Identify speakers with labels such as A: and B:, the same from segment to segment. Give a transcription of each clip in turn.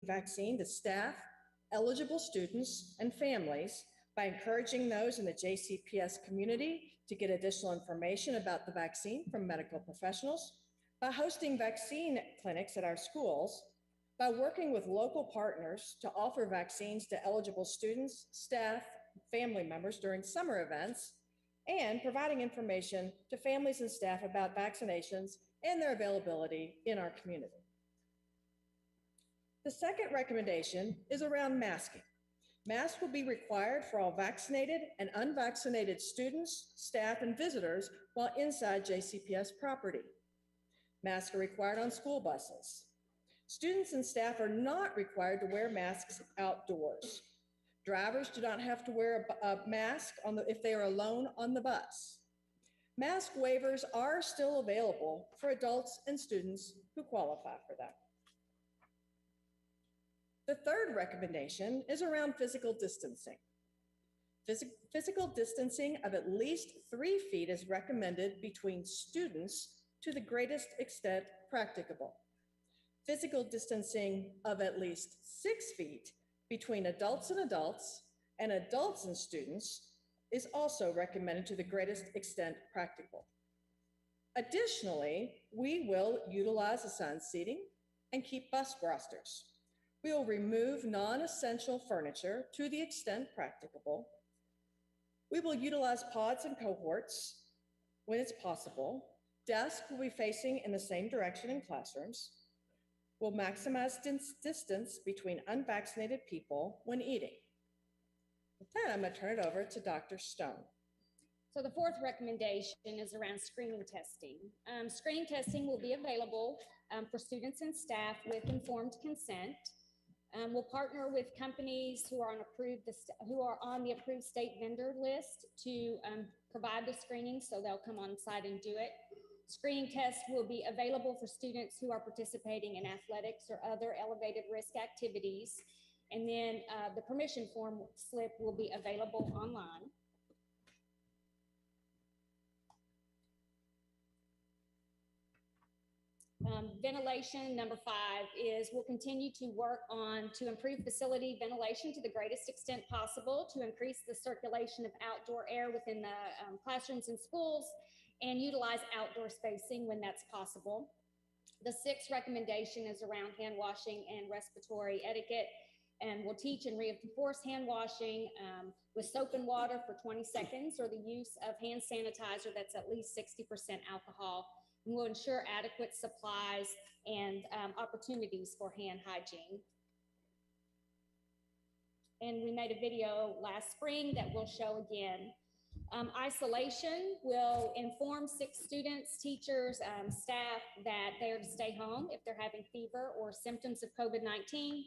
A: vaccine to staff, eligible students, and families by encouraging those in the JCPS community to get additional information about the vaccine from medical professionals, by hosting vaccine clinics at our schools, by working with local partners to offer vaccines to eligible students, staff, family members during summer events, and providing information to families and staff about vaccinations and their availability in our community. The second recommendation is around masking. Masks will be required for all vaccinated and unvaccinated students, staff, and visitors while inside JCPS property. Masks are required on school buses. Students and staff are not required to wear masks outdoors. Drivers do not have to wear a mask if they are alone on the bus. Mask waivers are still available for adults and students who qualify for that. The third recommendation is around physical distancing. Physical distancing of at least 3 feet is recommended between students to the greatest extent practicable. Physical distancing of at least 6 feet between adults and adults and students is also recommended to the greatest extent practicable. Additionally, we will utilize assigned seating and keep bus rosters. We will remove non-essential furniture to the extent practicable. We will utilize pods and cohorts when it's possible. Desks will be facing in the same direction in classrooms. We'll maximize distance between unvaccinated people when eating. With that, I'm going to turn it over to Dr. Stone.
B: So the fourth recommendation is around screening testing. Screening testing will be available for students and staff with informed consent. We'll partner with companies who are on the approved state vendor list to provide the screening, so they'll come on site and do it. Screening tests will be available for students who are participating in athletics or other elevated risk activities. And then the permission form slip will be available online. Ventilation, number 5, is we'll continue to work to improve facility ventilation to the greatest extent possible, to increase the circulation of outdoor air within the classrooms and schools, and utilize outdoor spacing when that's possible. The 6th recommendation is around hand washing and respiratory etiquette, and we'll teach and reinforce hand washing with soap and water for 20 seconds, or the use of hand sanitizer that's at least 60% alcohol. And we'll ensure adequate supplies and opportunities for hand hygiene. And we made a video last spring that we'll show again. Isolation will inform sick students, teachers, staff that they're to stay home if they're having fever or symptoms of COVID-19.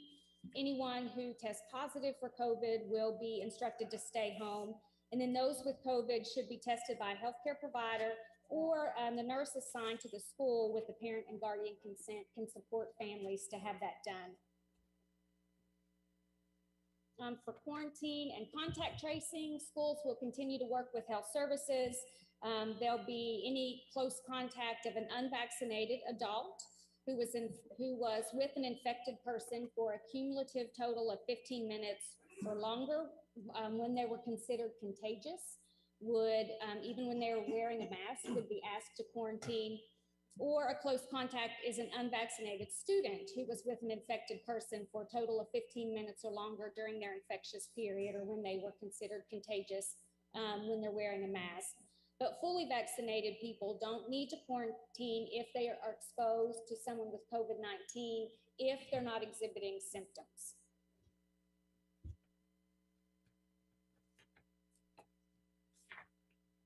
B: Anyone who tests positive for COVID will be instructed to stay home. And then those with COVID should be tested by a healthcare provider, or the nurse assigned to the school with the parent and guardian consent can support families to have that done. For quarantine and contact tracing, schools will continue to work with health services. There'll be any close contact of an unvaccinated adult who was with an infected person for a cumulative total of 15 minutes or longer when they were considered contagious would, even when they were wearing a mask, would be asked to quarantine. Or a close contact is an unvaccinated student who was with an infected person for a total of 15 minutes or longer during their infectious period, or when they were considered contagious when they're wearing a mask. But fully vaccinated people don't need to quarantine if they are exposed to someone with COVID-19 if they're not exhibiting symptoms.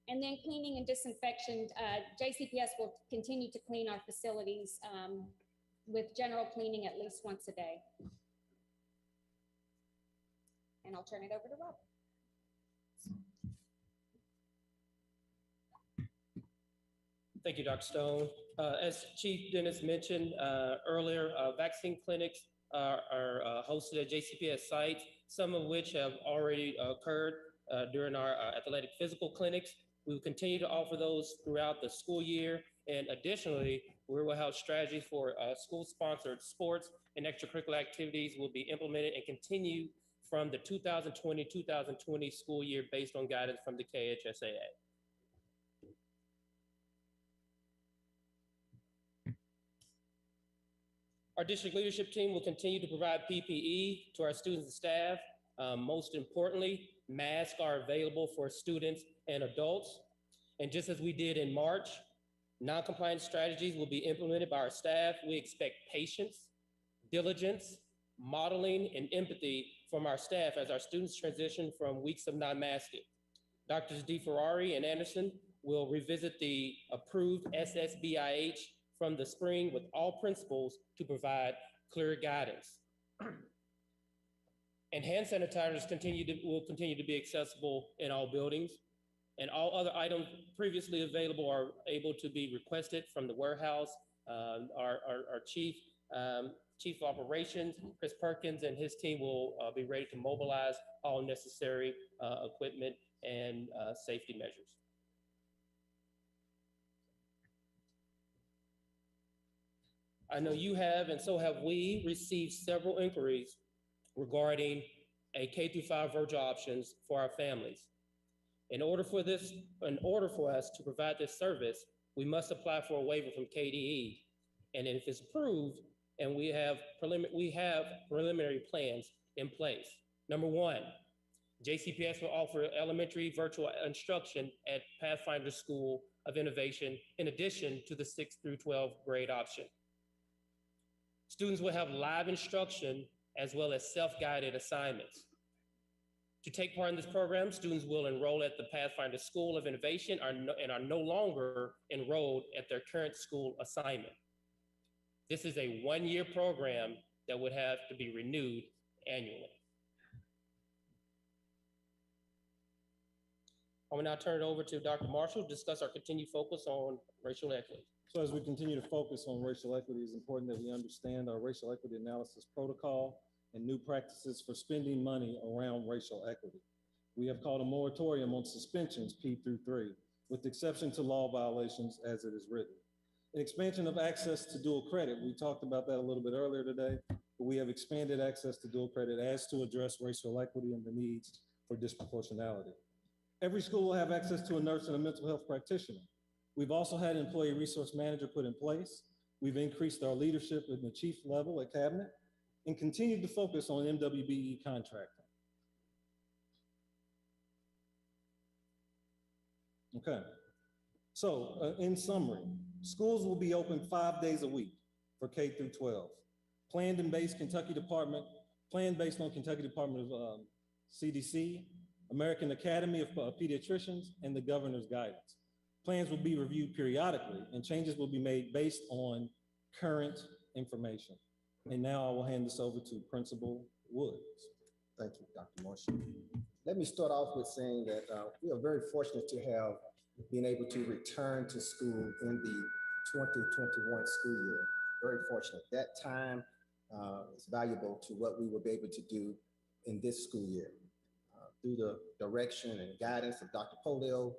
B: And then cleaning and disinfection, JCPS will continue to clean our facilities with general cleaning at least once a day. And I'll turn it over to Rob.
C: Thank you, Dr. Stone. As Chief Dennis mentioned earlier, vaccine clinics are hosted at JCPS sites, some of which have already occurred during our athletic physical clinics. We will continue to offer those throughout the school year. And additionally, where we'll have strategies for school-sponsored sports and extracurricular activities will be implemented and continue from the 2020-2020 school year based on guidance from the KHSAA. Our district leadership team will continue to provide PPE to our students and staff. Most importantly, masks are available for students and adults. And just as we did in March, non-compliant strategies will be implemented by our staff. We expect patience, diligence, modeling, and empathy from our staff as our students transition from weeks of non-masking. Drs. DeFerrari and Anderson will revisit the approved SSBIH from the spring with all principals to provide clear guidance. And hand sanitizers will continue to be accessible in all buildings, and all other items previously available are able to be requested from the warehouse. Our chief of operations, Chris Perkins, and his team will be ready to mobilize all necessary equipment and safety measures. I know you have, and so have we, received several inquiries regarding a K-5 virtual options for our families. In order for us to provide this service, we must apply for a waiver from KDE. And if it's approved, and we have preliminary plans in place. Number one, JCPS will offer elementary virtual instruction at Pathfinder School of Innovation in addition to the 6th through 12th grade option. Students will have live instruction as well as self-guided assignments. To take part in this program, students will enroll at the Pathfinder School of Innovation and are no longer enrolled at their current school assignment. This is a one-year program that would have to be renewed annually. I will now turn it over to Dr. Marshall to discuss our continued focus on racial equity.
D: So as we continue to focus on racial equity, it's important that we understand our racial equity analysis protocol and new practices for spending money around racial equity. We have called a moratorium on suspensions P through 3, with exception to law violations as it is written. An expansion of access to dual credit. We talked about that a little bit earlier today, but we have expanded access to dual credit as to address racial equity and the needs for disproportionality. Every school will have access to a nurse and a mental health practitioner. We've also had an employee resource manager put in place. We've increased our leadership at the chief level at cabinet and continued to focus on MWBE contracting. Okay, so in summary, schools will be open 5 days a week for K through 12. Planned based on Kentucky Department of CDC, American Academy of Pediatricians, and the governor's guidance. Plans will be reviewed periodically and changes will be made based on current information. And now I will hand this over to Principal Woods.
E: Thank you, Dr. Marshall. Let me start off with saying that we are very fortunate to have been able to return to school in the 2021 school year. Very fortunate. That time is valuable to what we will be able to do in this school year. Through the direction and guidance of Dr. Polio,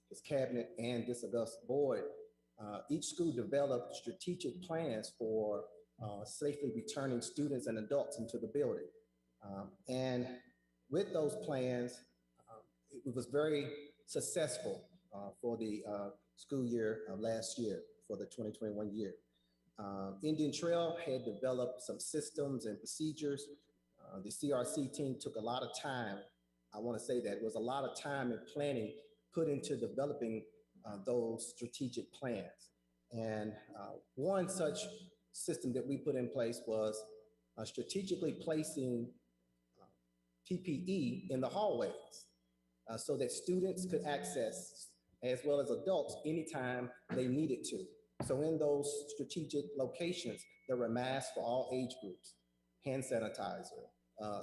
E: his cabinet, and this august board, each school developed strategic plans for safely returning students and adults into the building. And with those plans, it was very successful for the school year last year, for the 2021 year. Indian Trail had developed some systems and procedures. The CRC team took a lot of time. I want to say that it was a lot of time and planning put into developing those strategic plans. And one such system that we put in place was strategically placing PPE in the hallways so that students could access, as well as adults, anytime they needed to. So in those strategic locations, there were masks for all age groups, hand sanitizer,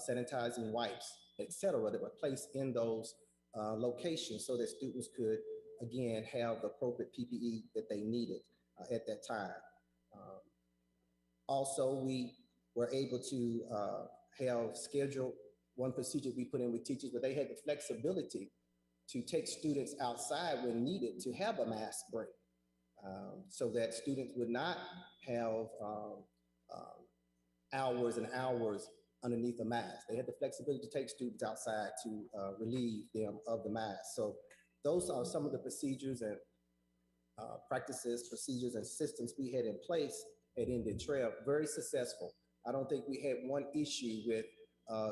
E: sanitizing wipes, etc., that were placed in those locations so that students could, again, have the appropriate PPE that they needed at that time. Also, we were able to have scheduled one procedure we put in with teachers, but they had the flexibility to take students outside when needed to have a mask break. so that students would not have hours and hours underneath a mask. They had the flexibility to take students outside to relieve them of the mask. So those are some of the procedures and practices, procedures, and systems we had in place at Indian Trail. Very successful. I don't think we had one issue with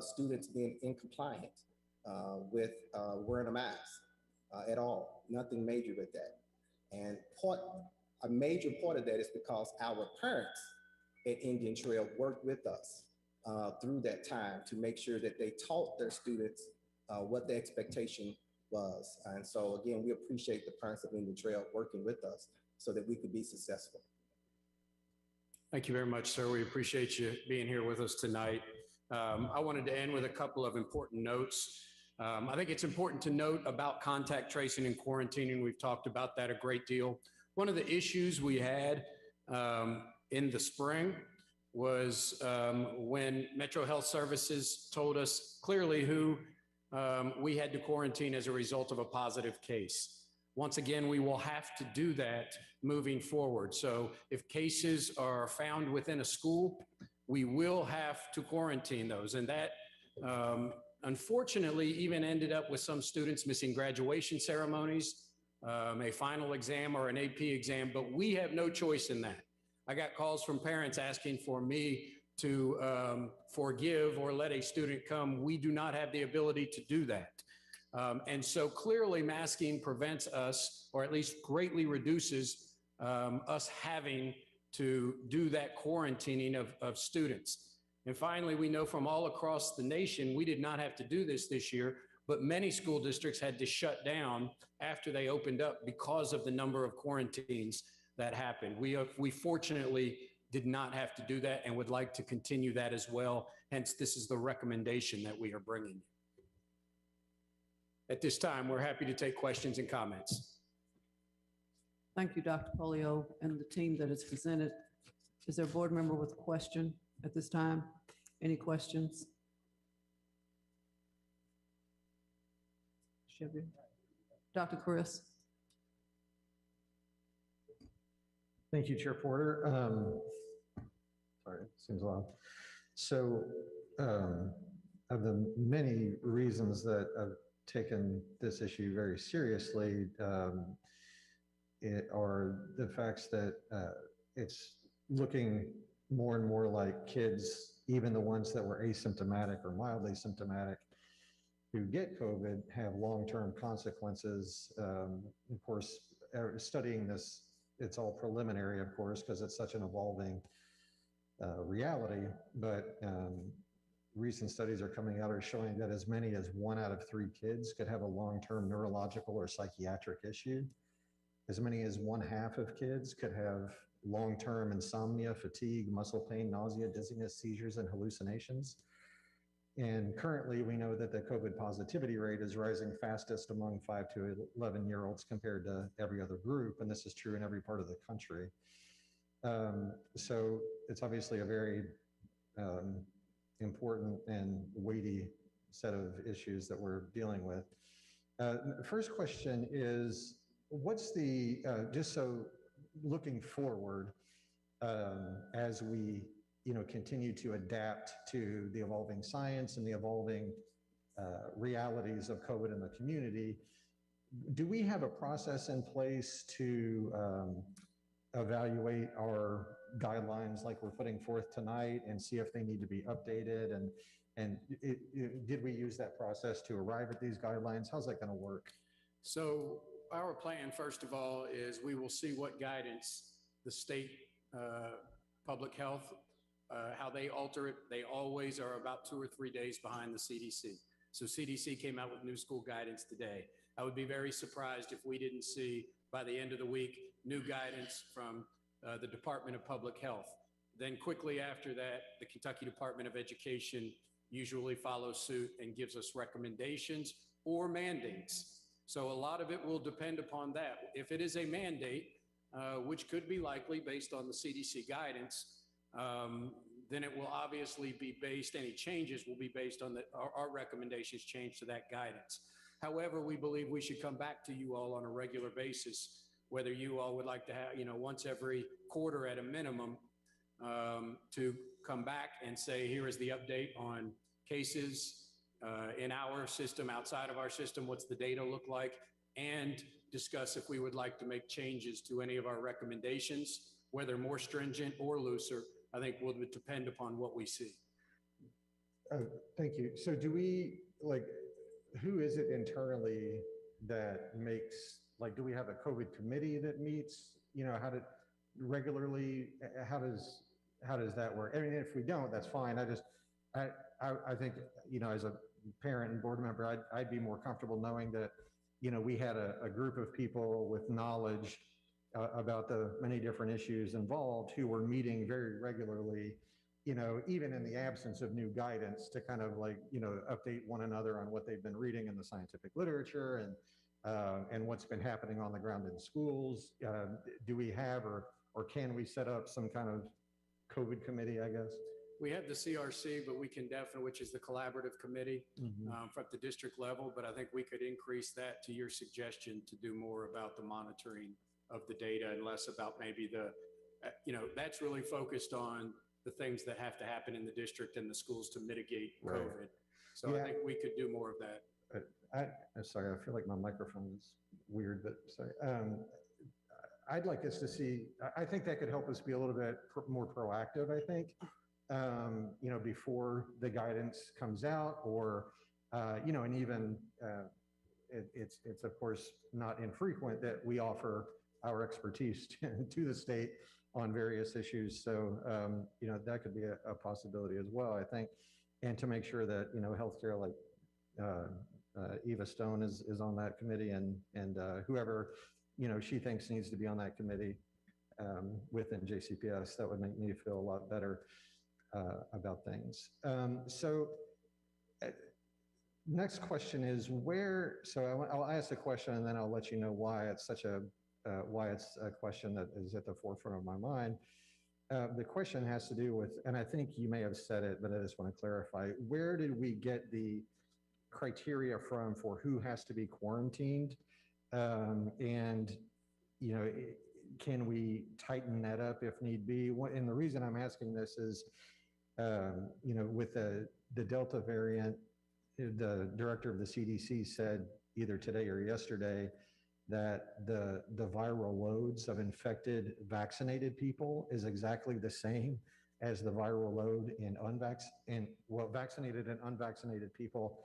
E: students being incompliant with wearing a mask at all. Nothing major with that. And a major part of that is because our parents at Indian Trail worked with us through that time to make sure that they taught their students what the expectation was. And so again, we appreciate the parents of Indian Trail working with us so that we could be successful.
F: Thank you very much, sir. We appreciate you being here with us tonight. I wanted to end with a couple of important notes. I think it's important to note about contact tracing and quarantining. We've talked about that a great deal. One of the issues we had in the spring was when Metro Health Services told us clearly who we had to quarantine as a result of a positive case. Once again, we will have to do that moving forward. So if cases are found within a school, we will have to quarantine those. And that unfortunately even ended up with some students missing graduation ceremonies, a final exam or an AP exam, but we have no choice in that. I got calls from parents asking for me to forgive or let a student come. We do not have the ability to do that. And so clearly masking prevents us, or at least greatly reduces us having to do that quarantining of students. And finally, we know from all across the nation, we did not have to do this year, but many school districts had to shut down after they opened up because of the number of quarantines that happened. We fortunately did not have to do that and would like to continue that as well. Hence, this is the recommendation that we are bringing. At this time, we're happy to take questions and comments.
G: Thank you, Dr. Pollio, and the team that has presented. Is there a board member with a question at this time? Any questions? Dr. Chris.
H: Thank you, Chair Porter. Sorry, it seems loud. So of the many reasons that I've taken this issue very seriously are the facts that it's looking more and more like kids, even the ones that were asymptomatic or mildly symptomatic, who get COVID have long-term consequences. Of course, studying this, it's all preliminary, of course, because it's such an evolving reality, but recent studies are coming out are showing that as many as 1 out of 3 kids could have a long-term neurological or psychiatric issue. As many as 1/2 of kids could have long-term insomnia, fatigue, muscle pain, nausea, dizziness, seizures, and hallucinations. And currently, we know that the COVID positivity rate is rising fastest among 5 to 11-year-olds compared to every other group, and this is true in every part of the country. So it's obviously a very important and weighty set of issues that we're dealing with. First question is, what's the, just so looking forward as we continue to adapt to the evolving science and the evolving realities of COVID in the community, do we have a process in place to evaluate our guidelines like we're putting forth tonight and see if they need to be updated? And did we use that process to arrive at these guidelines? How's that going to work?
F: So our plan, first of all, is we will see what guidance the state public health, how they alter it. They always are about 2 or 3 days behind the CDC. So CDC came out with new school guidance today. I would be very surprised if we didn't see by the end of the week new guidance from the Department of Public Health. Then quickly after that, the Kentucky Department of Education usually follows suit and gives us recommendations or mandates. So a lot of it will depend upon that. If it is a mandate, which could be likely based on the CDC guidance, then it will obviously be based, any changes will be based on our recommendations change to that guidance. However, we believe we should come back to you all on a regular basis whether you all would like to have, once every quarter at a minimum, to come back and say, here is the update on cases in our system, outside of our system, what's the data look like, and discuss if we would like to make changes to any of our recommendations, whether more stringent or looser, I think will depend upon what we see.
H: Oh, thank you. So do we, who is it internally that makes, do we have a COVID committee that meets, regularly, how does that work? I mean, if we don't, that's fine. I think, as a parent and board member, I'd be more comfortable knowing that, we had a group of people with knowledge about the many different issues involved who were meeting very regularly, even in the absence of new guidance, to kind of update one another on what they've been reading in the scientific literature and what's been happening on the ground in schools. Do we have or can we set up some kind of COVID committee, I guess?
F: We have the CRC, but we can definitely, which is the collaborative committee at the district level, but I think we could increase that to your suggestion to do more about the monitoring of the data and less about maybe that's really focused on the things that have to happen in the district and the schools to mitigate
H: Right.
F: COVID. So yeah. I think we could do more of that.
H: I'm sorry, I feel like my microphone is weird, but sorry. I'd like us to see, I think that could help us be a little bit more proactive, I think, before the guidance comes out, or, and even it's of course not infrequent that we offer our expertise to the state on various issues. So, that could be a possibility as well, I think. And to make sure that, healthcare, like Eva Stone is on that committee, and whoever, she thinks needs to be on that committee within JCPS, that would make me feel a lot better about things. Next question is I'll ask the question and then I'll let you know why it's why it's a question that is at the forefront of my mind. The question has to do with, and I think you may have said it, but I just want to clarify, where did we get the criteria from for who has to be quarantined? And, can we tighten that up if need be? And the reason I'm asking this is, with the Delta variant, the director of the CDC said either today or yesterday that the viral loads of infected vaccinated people is exactly the same as the viral load in vaccinated and unvaccinated people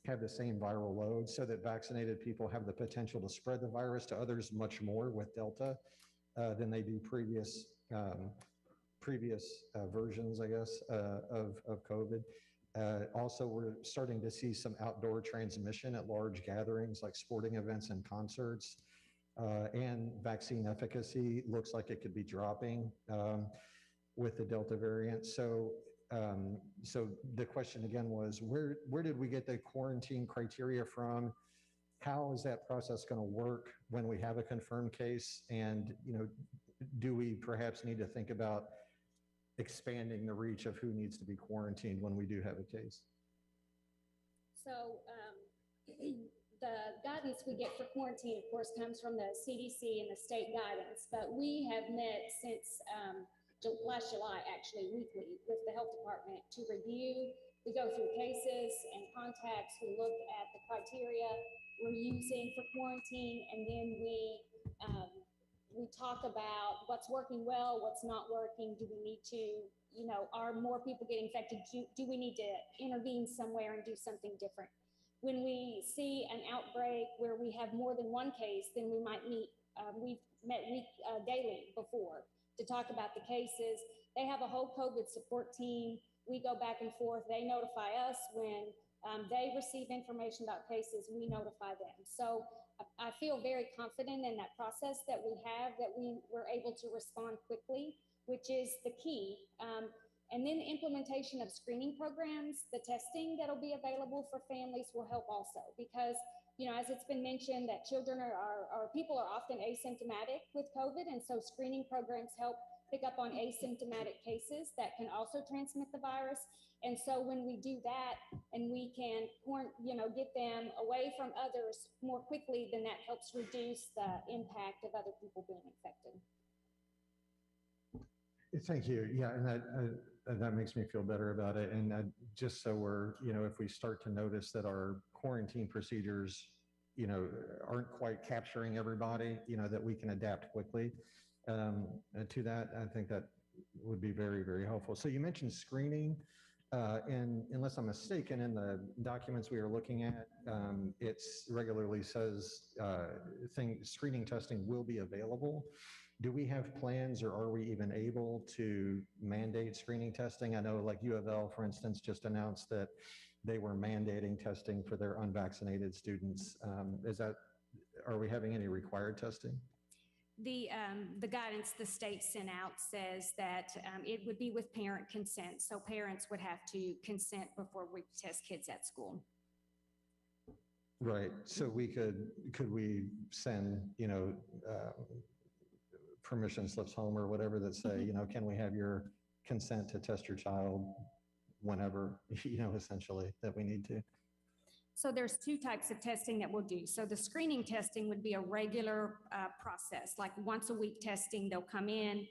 H: have the same viral load, so that vaccinated people have the potential to spread the virus to others much more with Delta than they do previous versions, I guess, of COVID. Also, we're starting to see some outdoor transmission at large gatherings like sporting events and concerts, and vaccine efficacy looks like it could be dropping with the Delta variant. So the question again was, where did we get the quarantine criteria from? How is that process going to work when we have a confirmed case? And, do we perhaps need to think about expanding the reach of who needs to be quarantined when we do have a case?
B: So the guidance we get for quarantine, of course, comes from the CDC and the state guidance, but we have met since last July, actually, weekly with the health department to review. We go through cases and contacts. We look at the criteria we're using for quarantine, and then we talk about what's working well, what's not working. Do we need to, are more people getting infected? Do we need to intervene somewhere and do something different? When we see an outbreak where we have more than one case, then we might meet. We've met daily before to talk about the cases. They have a whole COVID support team. We go back and forth. They notify us when they receive information about cases. We notify them. So I feel very confident in that process that we have, that we were able to respond quickly, which is the key. And then the implementation of screening programs, the testing that'll be available for families will help also, because, as it's been mentioned, that children or people are often asymptomatic with COVID. And so screening programs help pick up on asymptomatic cases that can also transmit the virus. And so when we do that and we can, get them away from others more quickly, then that helps reduce the impact of other people being infected.
H: Thank you. Yeah, and that makes me feel better about it. And just so we're, if we start to notice that our quarantine procedures, aren't quite capturing everybody, that we can adapt quickly to that. I think that would be very, very helpful. So you mentioned screening, and unless I'm mistaken, in the documents we are looking at, it regularly says screening testing will be available. Do we have plans, or are we even able to mandate screening testing? I know, like U of L, for instance, just announced that they were mandating testing for their unvaccinated students. Are we having any required testing?
B: The guidance the state sent out says that it would be with parent consent. So parents would have to consent before we test kids at school.
H: Right. So could we send, permission slips home or whatever that say, can we have your consent to test your child whenever, essentially, that we need to?
B: So there's two types of testing that we'll do. So the screening testing would be a regular process, like once a week testing. They'll come in,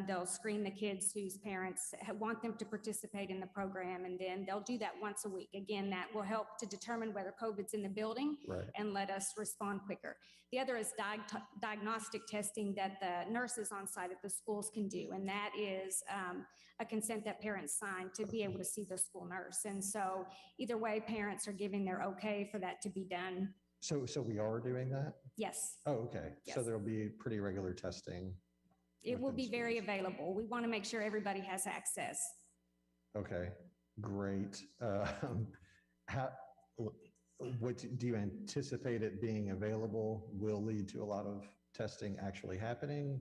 B: they'll screen the kids whose parents want them to participate in the program, and then they'll do that once a week. Again, that will help to determine whether COVID's in the building, right, and let us respond quicker. The other is diagnostic testing that the nurses on site at the schools can do, and that is a consent that parents sign to be able to see the school nurse. And so either way, parents are giving their okay for that to be done.
H: So we are doing that?
B: Yes.
H: Oh, okay.
B: Yes.
H: So there'll be pretty regular testing.
B: It will be very available. We want to make sure everybody has access.
H: Okay, great. What do you anticipate it being available will lead to a lot of testing actually happening?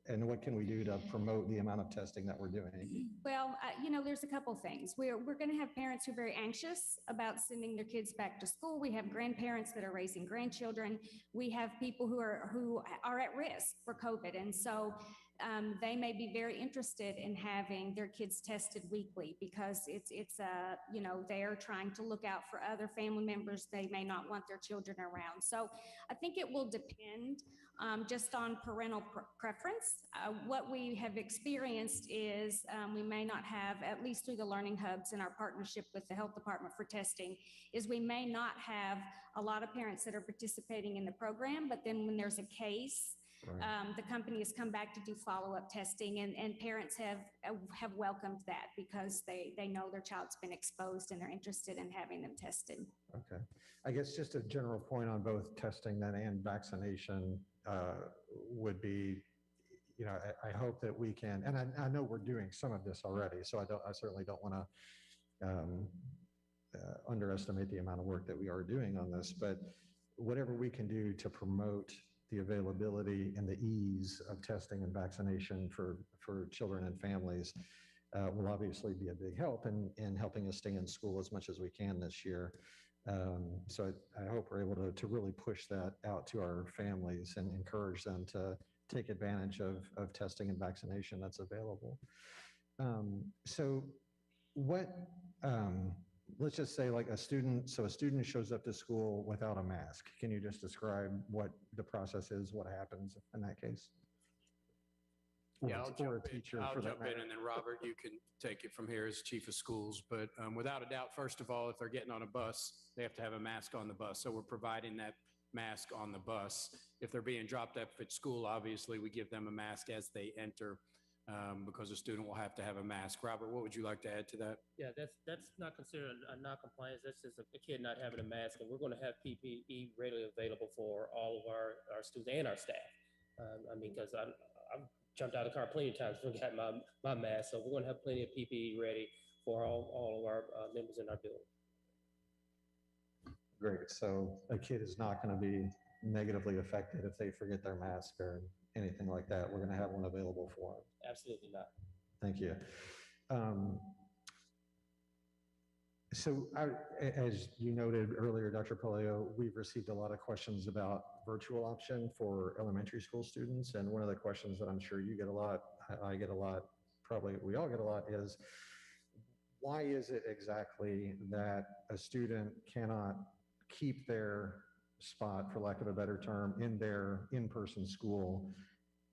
H: And what can we do to promote the amount of testing that we're doing?
B: Well, there's a couple things. We're going to have parents who are very anxious about sending their kids back to school. We have grandparents that are raising grandchildren. We have people who are at risk for COVID. And so they may be very interested in having their kids tested weekly because they're trying to look out for other family members. They may not want their children around. So I think it will depend just on parental preference. What we have experienced is we may not have, at least through the learning hubs and our partnership with the health department for testing, is we may not have a lot of parents that are participating in the program, but then when there's a case, right, the company has come back to do follow-up testing, and parents have welcomed that because they know their child's been exposed and they're interested in having them tested.
H: Okay. I guess just a general point on both testing then and vaccination would be, I hope that we can, and I know we're doing some of this already, so I certainly don't want to underestimate the amount of work that we are doing on this, but whatever we can do to promote the availability and the ease of testing and vaccination for children and families will obviously be a big help in helping us stay in school as much as we can this year. So I hope we're able to really push that out to our families and encourage them to take advantage of testing and vaccination that's available. So what, let's just say like a student shows up to school without a mask. Can you just describe what the process is, what happens in that case?
F: Yeah, I'll jump in, and then Robert, you can take it from here as chief of schools. But without a doubt, first of all, if they're getting on a bus, they have to have a mask on the bus. So we're providing that mask on the bus. If they're being dropped up at school, obviously we give them a mask as they enter because a student will have to have a mask. Robert, what would you like to add to that?
C: Yeah, that's not considered a non-compliance. That's just a kid not having a mask, and we're going to have PPE readily available for all of our students and our staff. Because I've jumped out of the car plenty of times, forgot my mask. So we're going to have plenty of PPE ready for all of our members in our building.
H: Great. So a kid is not going to be negatively affected if they forget their mask or anything like that. We're going to have one available for them.
C: Absolutely not.
H: Thank you. So as you noted earlier, Dr. Polio, we've received a lot of questions about virtual option for elementary school students. And one of the questions that I'm sure you get a lot, I get a lot, probably we all get a lot, is why is it exactly that a student cannot keep their spot, for lack of a better term, in their in-person school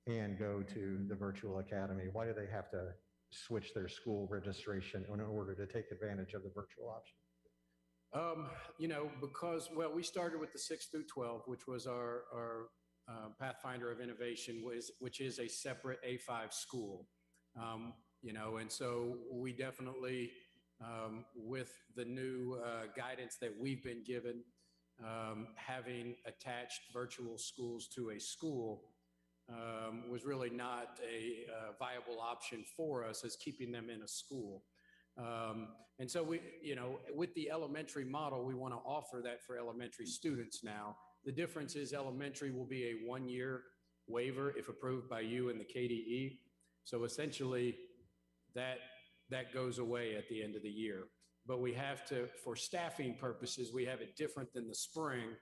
H: and go to the virtual academy? Why do they have to switch their school registration in order to take advantage of the virtual option?
F: Because, well, we started with the 6 through 12, which was our Pathfinder of Innovation, which is a separate A5 school. And so we definitely, with the new guidance that we've been given, having attached virtual schools to a school was really not a viable option for us as keeping them in a school. And so we, with the elementary model, we want to offer that for elementary students now. The difference is elementary will be a 1-year waiver if approved by you and the KDE. So essentially that goes away at the end of the year. But we have to, for staffing purposes, we have it different than the spring,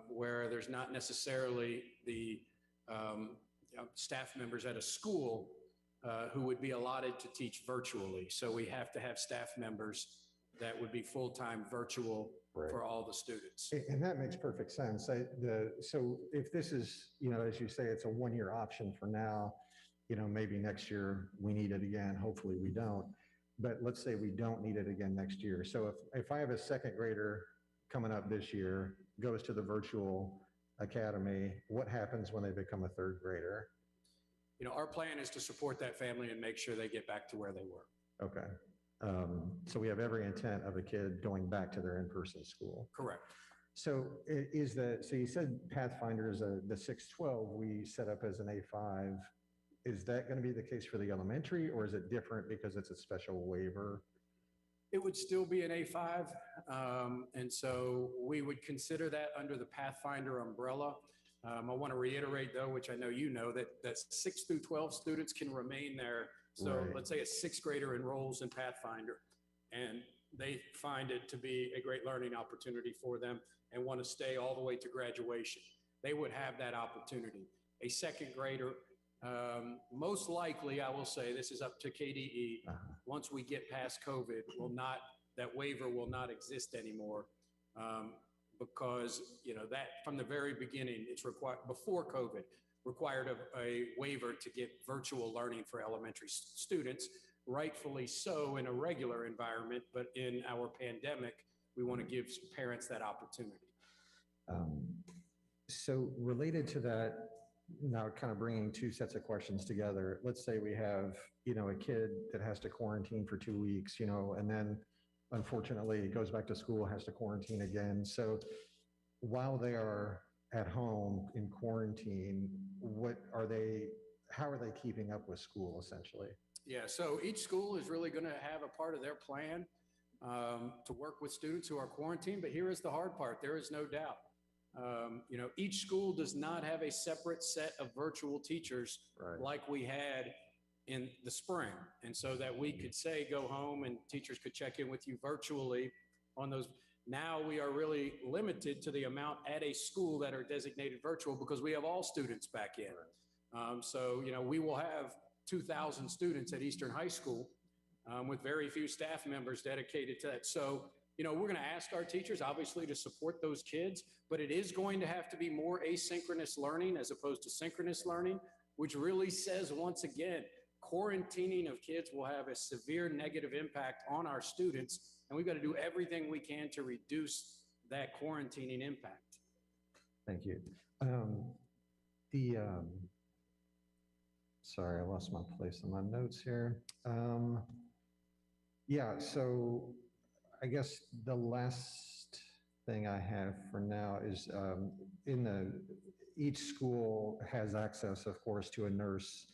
F: where there's not necessarily the staff members at a school who would be allotted to teach virtually. So we have to have staff members that would be full-time virtual for all the students.
H: And that makes perfect sense. So if this is, as you say, it's a 1-year option for now, maybe next year we need it again. Hopefully we don't. But let's say we don't need it again next year. So if I have a second grader coming up this year, goes to the virtual academy, what happens when they become a third grader?
F: Our plan is to support that family and make sure they get back to where they were.
H: Okay. So we have every intent of a kid going back to their in-person school.
F: Correct.
H: So so you said Pathfinder is the 612 we set up as an A5. Is that going to be the case for the elementary, or is it different because it's a special waiver?
F: It would still be an A5. And so we would consider that under the Pathfinder umbrella. I want to reiterate, though, which I know that 6 through 12 students can remain there. So
H: Right.
F: Let's say a 6th grader enrolls in Pathfinder and they find it to be a great learning opportunity for them and want to stay all the way to graduation. They would have that opportunity. A 2nd grader, most likely, I will say, this is up to KDE, once we get past COVID, that waiver will not exist anymore. Because that from the very beginning, it's required before COVID, required a waiver to get virtual learning for elementary students, rightfully so in a regular environment, but in our pandemic, we want to give parents that opportunity.
H: So related to that, now kind of bringing two sets of questions together, let's say we have, a kid that has to quarantine for 2 weeks, and then unfortunately, it goes back to school, has to quarantine again. So while they are at home in quarantine, how are they keeping up with school essentially?
F: Yeah, so each school is really going to have a part of their plan to work with students who are quarantined. But here is the hard part. There is no doubt. Each school does not have a separate set of virtual teachers like we had in the spring. And so that we could say, go home and teachers could check in with you virtually on those. Now we are really limited to the amount at a school that are designated virtual because we have all students back in. So, we will have 2,000 students at Eastern High School with very few staff members dedicated to that. So, we're going to ask our teachers, obviously, to support those kids, but it is going to have to be more asynchronous learning as opposed to synchronous learning, which really says, once again, quarantining of kids will have a severe negative impact on our students, and we've got to do everything we can to reduce that quarantining impact.
H: Thank you. Sorry, I lost my place in my notes here. Yeah, so I guess the last thing I have for now is each school has access, of course, to a nurse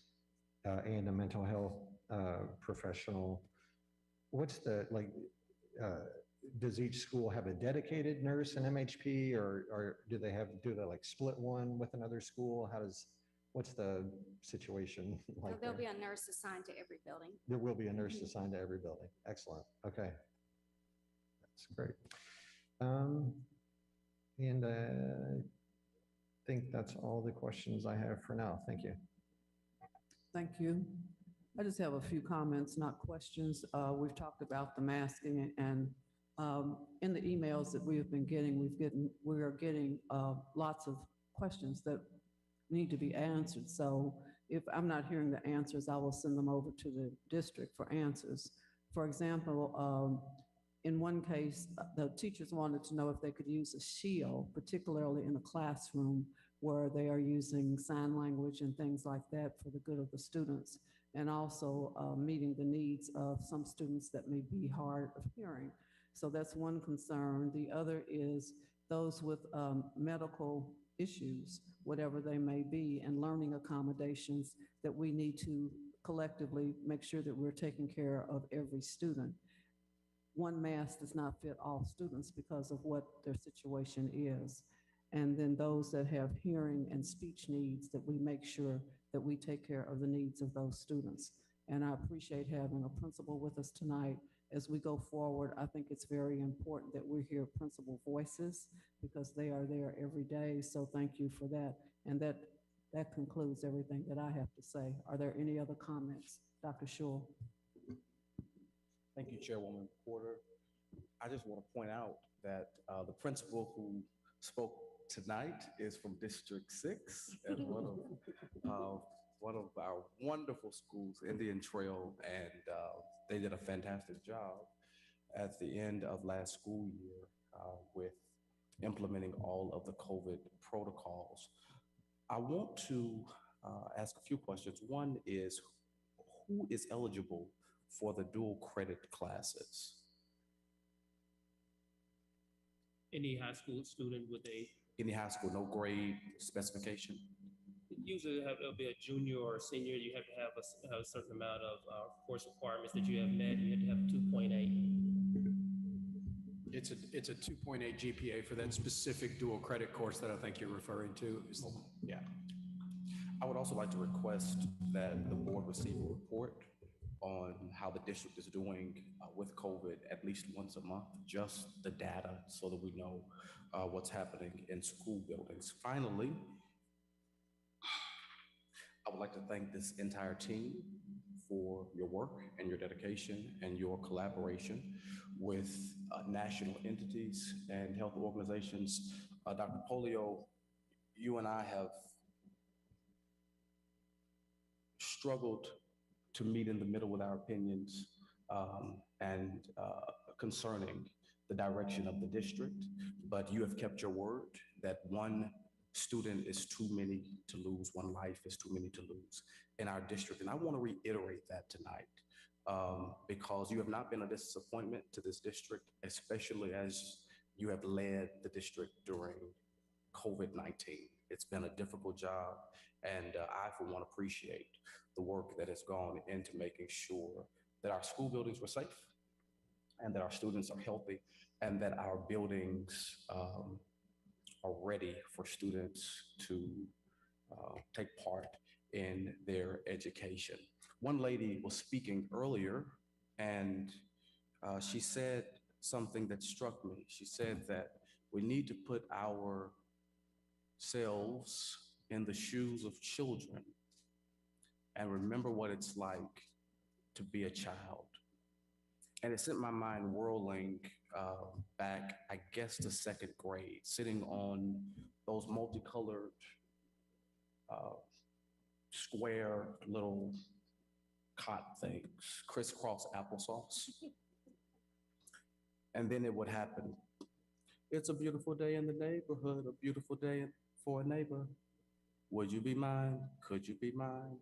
H: and a mental health professional. Does each school have a dedicated nurse and MHP, or do they split one with another school? What's the situation like?
B: So there'll be a nurse assigned to every building.
H: There will be a nurse assigned to every building. Excellent. Okay. That's great. think that's all the questions I have for now. Thank you.
G: Thank you. I just have a few comments, not questions. We've talked about the masking and in the emails that we have been getting, we are getting lots of questions that need to be answered. So if I'm not hearing the answers, I will send them over to the district for answers. For example, in one case, the teachers wanted to know if they could use a shield, particularly in a classroom where they are using sign language and things like that for the good of the students, and also meeting the needs of some students that may be hard of hearing. So that's one concern. The other is those with medical issues, whatever they may be, and learning accommodations that we need to collectively make sure that we're taking care of every student. One mask does not fit all students because of what their situation is. And then those that have hearing and speech needs, that we make sure that we take care of the needs of those students. And I appreciate having a principal with us tonight. As we go forward, I think it's very important that we hear principal voices because they are there every day. So thank you for that. And that concludes everything that I have to say. Are there any other comments? Dr. Shule.
I: Thank you, Chairwoman Porter. I just want to point out that the principal who spoke tonight is from District 6 at one of our wonderful schools, Indian Trail, and they did a fantastic job at the end of last school year with implementing all of the COVID protocols. I want to ask a few questions. One is, who is eligible for the dual credit classes?
C: Any high school student with
I: Any high school, no grade specification?
C: usually it'll be a junior or a senior. You have to have a certain amount of course requirements that you have met. You have to have 2.8.
F: It's a 2.8 GPA for that specific dual credit course that I think you're referring to.
I: Yeah. I would also like to request that the board receive a report on how the district is doing with COVID at least once a month, just the data so that we know what's happening in school buildings. Finally, I would like to thank this entire team for your work and your dedication and your collaboration with national entities and health organizations. Dr. Polio, you and I have struggled to meet in the middle with our opinions and concerning the direction of the district, but you have kept your word that one student is too many to lose, one life is too many to lose in our district. And I want to reiterate that tonight because you have not been a disappointment to this district, especially as you have led the district during COVID-19. It's been a difficult job, and I, for one, appreciate the work that has gone into making sure that our school buildings were safe and that our students are healthy and that our buildings are ready for students to take part in their education. One lady was speaking earlier and she said something that struck me. She said that we need to put ourselves in the shoes of children and remember what it's like to be a child. And it sent my mind whirling back, I guess, to second grade, sitting on those multicolored square little cot things, crisscross applesauce. And then it would happen. It's a beautiful day in the neighborhood, a beautiful day for a neighbor. Would you be mine? Could you be mine?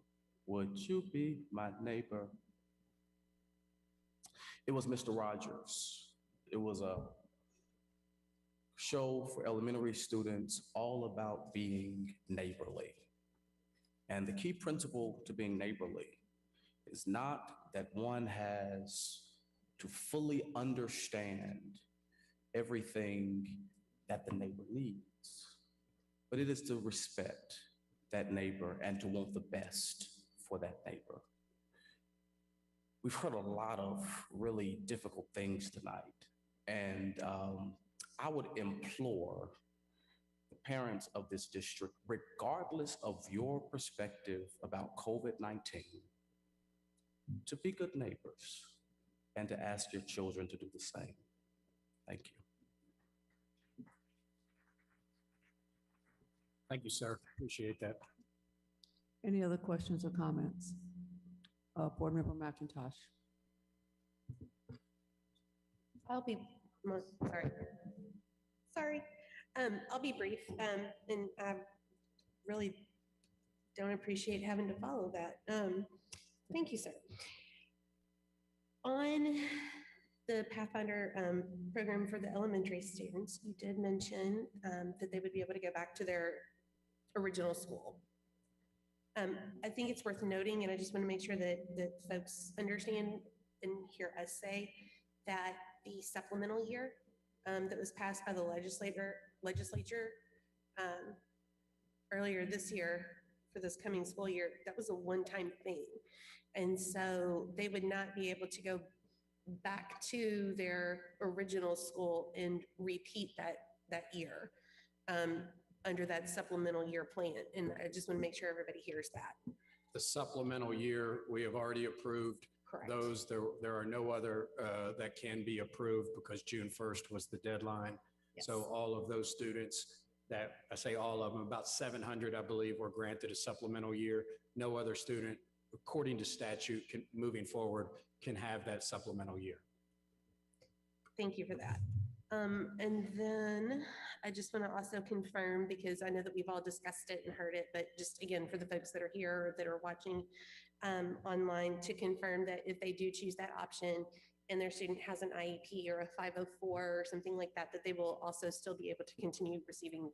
I: Would you be my neighbor? It was Mr. Rogers. It was a show for elementary students all about being neighborly. And the key principle to being neighborly is not that one has to fully understand everything that the neighbor needs, but it is to respect that neighbor and to want the best for that neighbor. We've heard a lot of really difficult things tonight, and I would implore the parents of this district, regardless of your perspective about COVID-19, to be good neighbors and to ask your children to do the same. Thank you.
F: Thank you, sir. Appreciate that.
G: Any other questions or comments? Board Member McIntosh.
J: I'll be brief, and I really don't appreciate having to follow that. Thank you, sir. On the Pathfinder program for the elementary students, you did mention that they would be able to go back to their original school. I think it's worth noting, and I just want to make sure that folks understand and hear us say that the supplemental year that was passed by the legislature earlier this year for this coming school year, that was a one-time thing. And so they would not be able to go back to their original school and repeat that year under that supplemental year plan. And I just want to make sure everybody hears that.
F: The supplemental year, we have already approved.
J: Correct.
F: Those. There are no other that can be approved because June 1st was the deadline.
J: Yes.
F: So all of those students that, I say all of them, about 700, I believe, were granted a supplemental year. No other student, according to statute, moving forward, can have that supplemental year.
J: Thank you for that. And then I just want to also confirm, because I know that we've all discussed it and heard it, but just again, for the folks that are here or that are watching online, to confirm that if they do choose that option and their student has an IEP or a 504 or something like that, that they will also still be able to continue receiving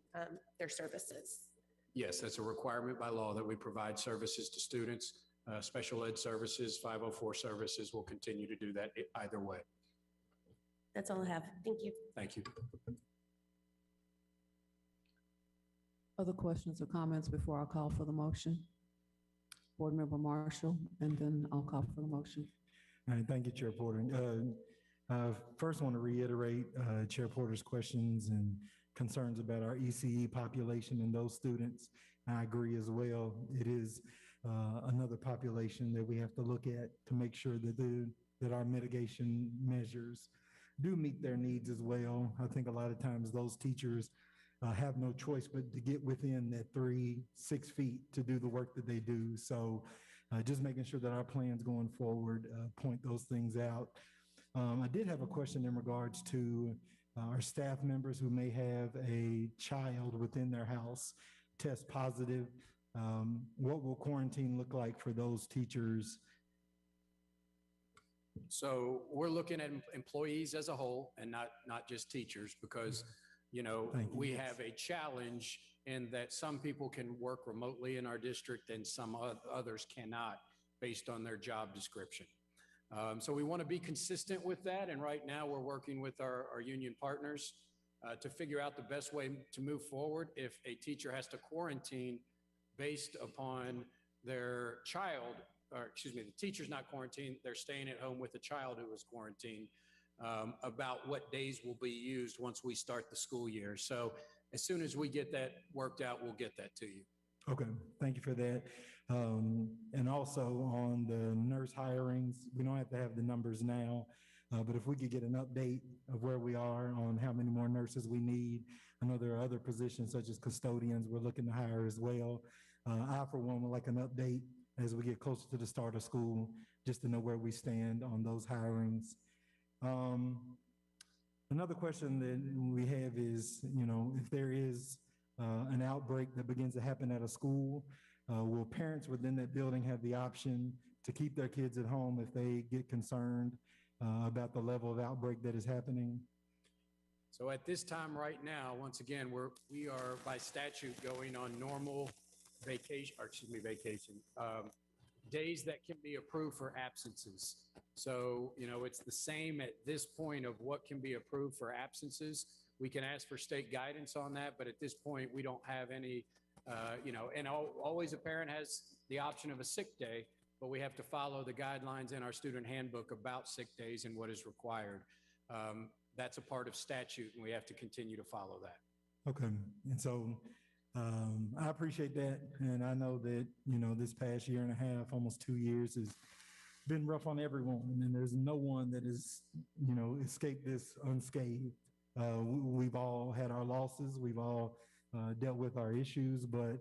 J: their services.
F: Yes, that's a requirement by law that we provide services to students. Special ed services, 504 services will continue to do that either way.
J: That's all I have. Thank you.
F: Thank you.
G: Other questions or comments before I call for the motion? Board Member Marshall, and then I'll call for the motion.
K: All right, thank you, Chair Porter. First, want to reiterate Chair Porter's questions and concerns about our ECE population and those students. I agree as well. It is another population that we have to look at to make sure that our mitigation measures do meet their needs as well. I think a lot of times those teachers have no choice but to get within that 3-6 feet to do the work that they do. So just making sure that our plans going forward point those things out. I did have a question in regards to our staff members who may have a child within their house test positive. What will quarantine look like for those teachers?
F: So we're looking at employees as a whole and not just teachers, because, you know, we have a challenge in that some people can work remotely in our district and some others cannot based on their job description. So we want to be consistent with that. And right now we're working with our union partners to figure out the best way to move forward. If a teacher has to quarantine based upon their child, or excuse me, the teacher's not quarantined, they're staying at home with a child who is quarantined, about what days will be used once we start the school year. So as soon as we get that worked out, we'll get that to you.
K: Okay, thank you for that. And also on the nurse hirings, we don't have to have the numbers now, but if we could get an update of where we are on how many more nurses we need. I know there are other positions such as custodians we're looking to hire as well. I, for one, would like an update as we get closer to the start of school, just to know where we stand on those hirings. Another question that we have is, you know, if there is an outbreak that begins to happen at a school, will parents within that building have the option to keep their kids at home if they get concerned about the level of outbreak that is happening?
F: So at this time right now, once again, we are by statute going on normal vacation, days that can be approved for absences. So, you know, it's the same at this point of what can be approved for absences. We can ask for state guidance on that, but at this point, we don't have any, you know, and always a parent has the option of a sick day, but we have to follow the guidelines in our student handbook about sick days and what is required. That's a part of statute, and we have to continue to follow that.
K: Okay, and so I appreciate that, and I know that, this past year and a half, almost 2 years, has been rough on everyone, and there's no one that has, escaped this unscathed. We've all had our losses, we've all dealt with our issues, but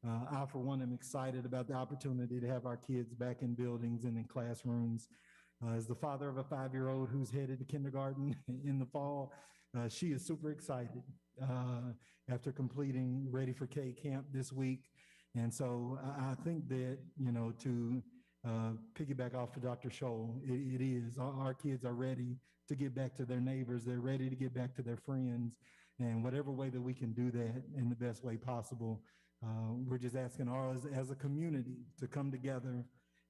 K: I, for one, am excited about the opportunity to have our kids back in buildings and in classrooms. As the father of a 5-year-old who's headed to kindergarten in the fall, she is super excited after completing Ready for K camp this week. And so I think that, to piggyback off of Dr. Scholl, it is, our kids are ready to get back to their neighbors. They're ready to get back to their friends. And whatever way that we can do that in the best way possible, we're just asking ours as a community to come together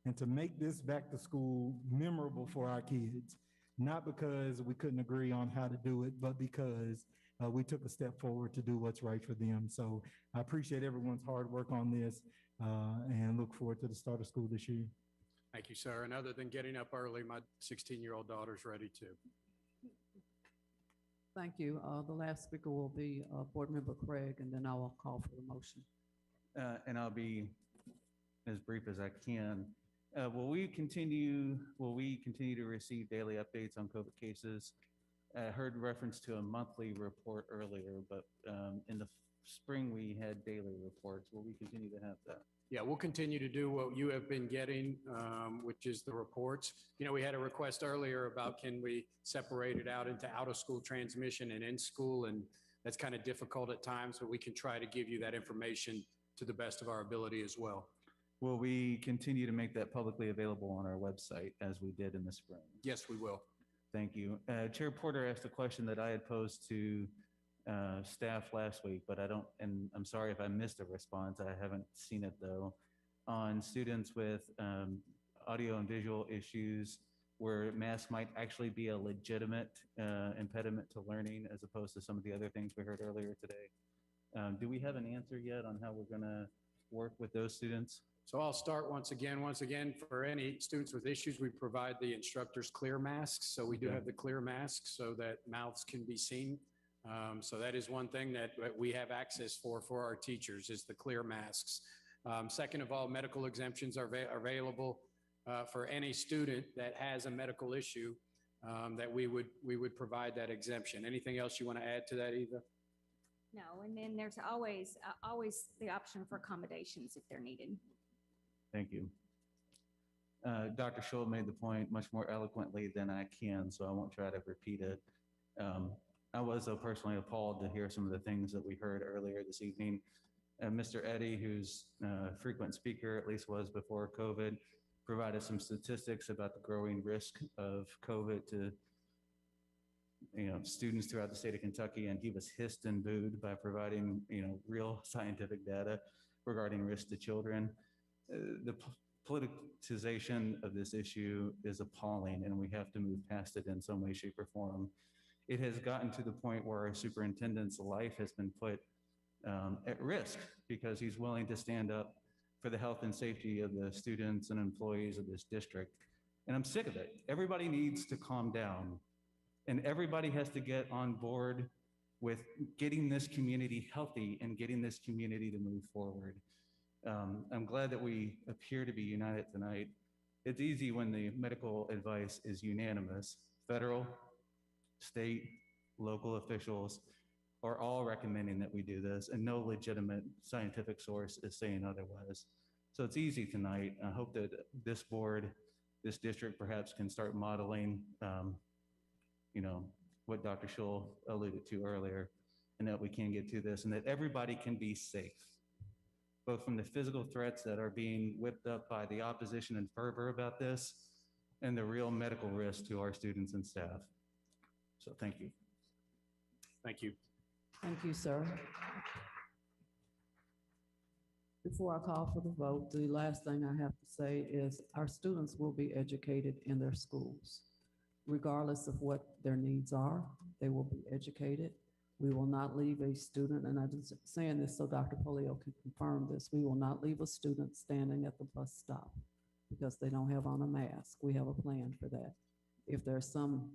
K: and to make this back to school memorable for our kids, not because we couldn't agree on how to do it, but because we took a step forward to do what's right for them. So I appreciate everyone's hard work on this and look forward to the start of school this year.
F: Thank you, sir. And other than getting up early, my 16-year-old daughter's ready too.
G: Thank you. The last speaker will be Board Member Craig, and then I will call for the motion.
L: And I'll be as brief as I can. Will we continue to receive daily updates on COVID cases? I heard reference to a monthly report earlier, but in the spring we had daily reports. Will we continue to have that?
F: Yeah, we'll continue to do what you have been getting, which is the reports. We had a request earlier about can we separate it out into out-of-school transmission and in-school, and that's kind of difficult at times, but we can try to give you that information to the best of our ability as well.
L: Will we continue to make that publicly available on our website as we did in the spring?
F: Yes, we will.
L: Thank you. Chair Porter asked a question that I had posed to staff last week, but and I'm sorry if I missed a response. I haven't seen it though, on students with audio and visual issues where masks might actually be a legitimate impediment to learning as opposed to some of the other things we heard earlier today. Do we have an answer yet on how we're gonna work with those students?
F: So I'll start once again, for any students with issues, we provide the instructors clear masks. So we do have the clear masks so that mouths can be seen. So that is one thing that we have access for our teachers is the clear masks. Second of all, medical exemptions are available for any student that has a medical issue that we would provide that exemption. Anything else you want to add to that, Eva?
B: No, and then there's always the option for accommodations if they're needed.
L: Thank you. Dr. Scholl made the point much more eloquently than I can, so I won't try to repeat it. I was, though, personally appalled to hear some of the things that we heard earlier this evening. Mr. Eddy, who's a frequent speaker, at least was before COVID, provided some statistics about the growing risk of COVID to students throughout the state of Kentucky, and he was hissed and booed by providing real scientific data regarding risk to children. The politicization of this issue is appalling, and we have to move past it in some way, shape, or form. It has gotten to the point where our superintendent's life has been put at risk because he's willing to stand up for the health and safety of the students and employees of this district. And I'm sick of it. Everybody needs to calm down, and everybody has to get on board with getting this community healthy and getting this community to move forward. I'm glad that we appear to be united tonight. It's easy when the medical advice is unanimous. Federal, state, local officials are all recommending that we do this, and no legitimate scientific source is saying otherwise. So it's easy tonight. I hope that this board, this district perhaps can start modeling, what Dr. Scholl alluded to earlier, and that we can get to this, and that everybody can be safe, both from the physical threats that are being whipped up by the opposition and fervor about this, and the real medical risk to our students and staff. So thank you.
F: Thank you.
G: Thank you, sir. Before I call for the vote, the last thing I have to say is our students will be educated in their schools. Regardless of what their needs are, they will be educated. We will not leave a student, and I'm just saying this so Dr. Polio can confirm this, we will not leave a student standing at the bus stop because they don't have on a mask. We have a plan for that. If there's some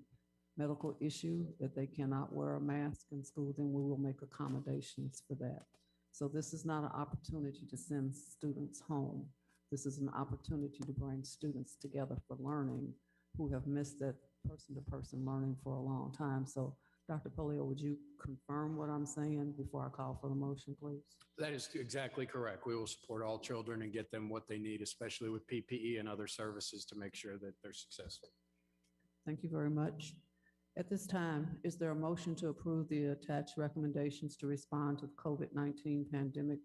G: medical issue that they cannot wear a mask in school, then we will make accommodations for that. So this is not an opportunity to send students home. This is an opportunity to bring students together for learning who have missed that person-to-person learning for a long time. So Dr. Pollio, would you confirm what I'm saying before I call for the motion, please?
F: That is exactly correct. We will support all children and get them what they need, especially with PPE and other services to make sure that they're successful.
G: Thank you very much. At this time, is there a motion to approve the attached recommendations to respond to the COVID-19 pandemic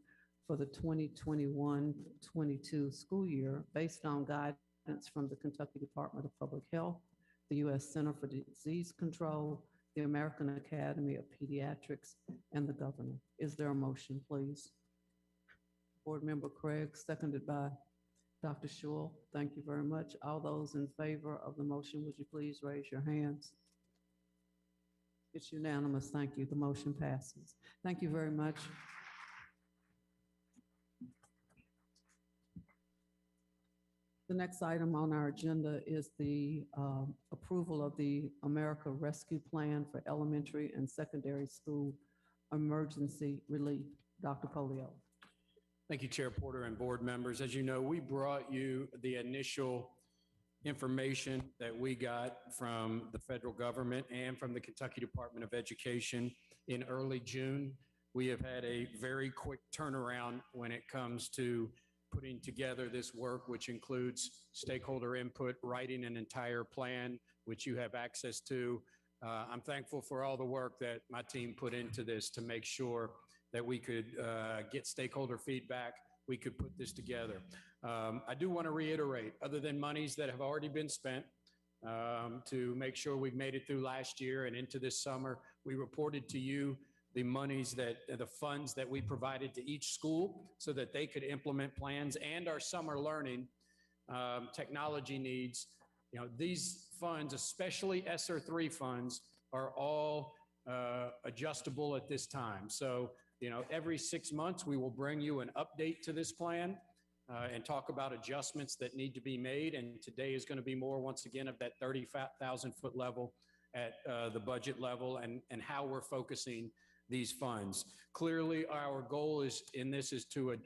G: for the 2021-22 school year based on guidance from the Kentucky Department of Public Health, the U.S. Center for Disease Control, the American Academy of Pediatrics, and the governor? Is there a motion, please? Board Member Craig, seconded by Dr. Schewel. Thank you very much. All those in favor of the motion, would you please raise your hands? It's unanimous. Thank you. The motion passes. Thank you very much. The next item on our agenda is the approval of the America Rescue Plan for elementary and secondary school emergency relief. Dr. Polio.
F: Thank you, Chair Porter and board members. As you know, we brought you the initial information that we got from the federal government and from the Kentucky Department of Education in early June. We have had a very quick turnaround when it comes to putting together this work, which includes stakeholder input, writing an entire plan, which you have access to. I'm thankful for all the work that my team put into this to make sure that we could get stakeholder feedback, we could put this together. I do want to reiterate, other than monies that have already been spent to make sure we've made it through last year and into this summer, we reported to you the monies the funds that we provided to each school so that they could implement plans and our summer learning technology needs. You know, these funds, especially ESSER 3 funds, are all adjustable at this time. So, you know, every 6 months, we will bring you an update to this plan and talk about adjustments that need to be made. And today is going to be more, once again, of that 30,000 foot level at the budget level and how we're focusing these funds. Clearly, our goal is to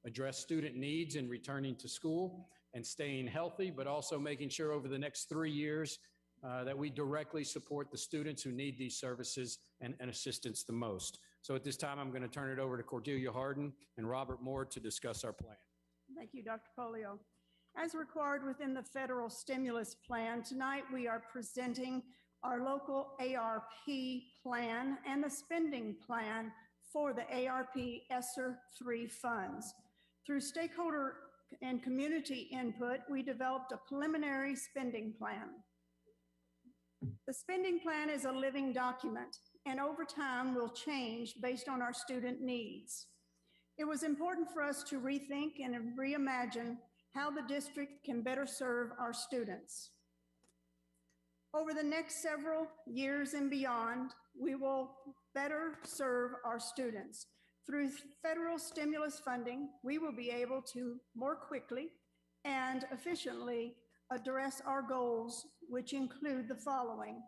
F: address student needs in returning to school and staying healthy, but also making sure over the next 3 years that we directly support the students who need these services and assistance the most. So at this time, I'm going to turn it over to Cordelia Harden and Robert Moore to discuss our plan.
M: Thank you, Dr. Polio. As required within the federal stimulus plan, tonight we are presenting our local ARP plan and the spending plan for the ARP ESSER 3 funds. Through stakeholder and community input, we developed a preliminary spending plan. The spending plan is a living document and over time will change based on our student needs. It was important for us to rethink and reimagine how the district can better serve our students. Over the next several years and beyond, we will better serve our students. Through federal stimulus funding, we will be able to more quickly and efficiently address our goals, which include the following: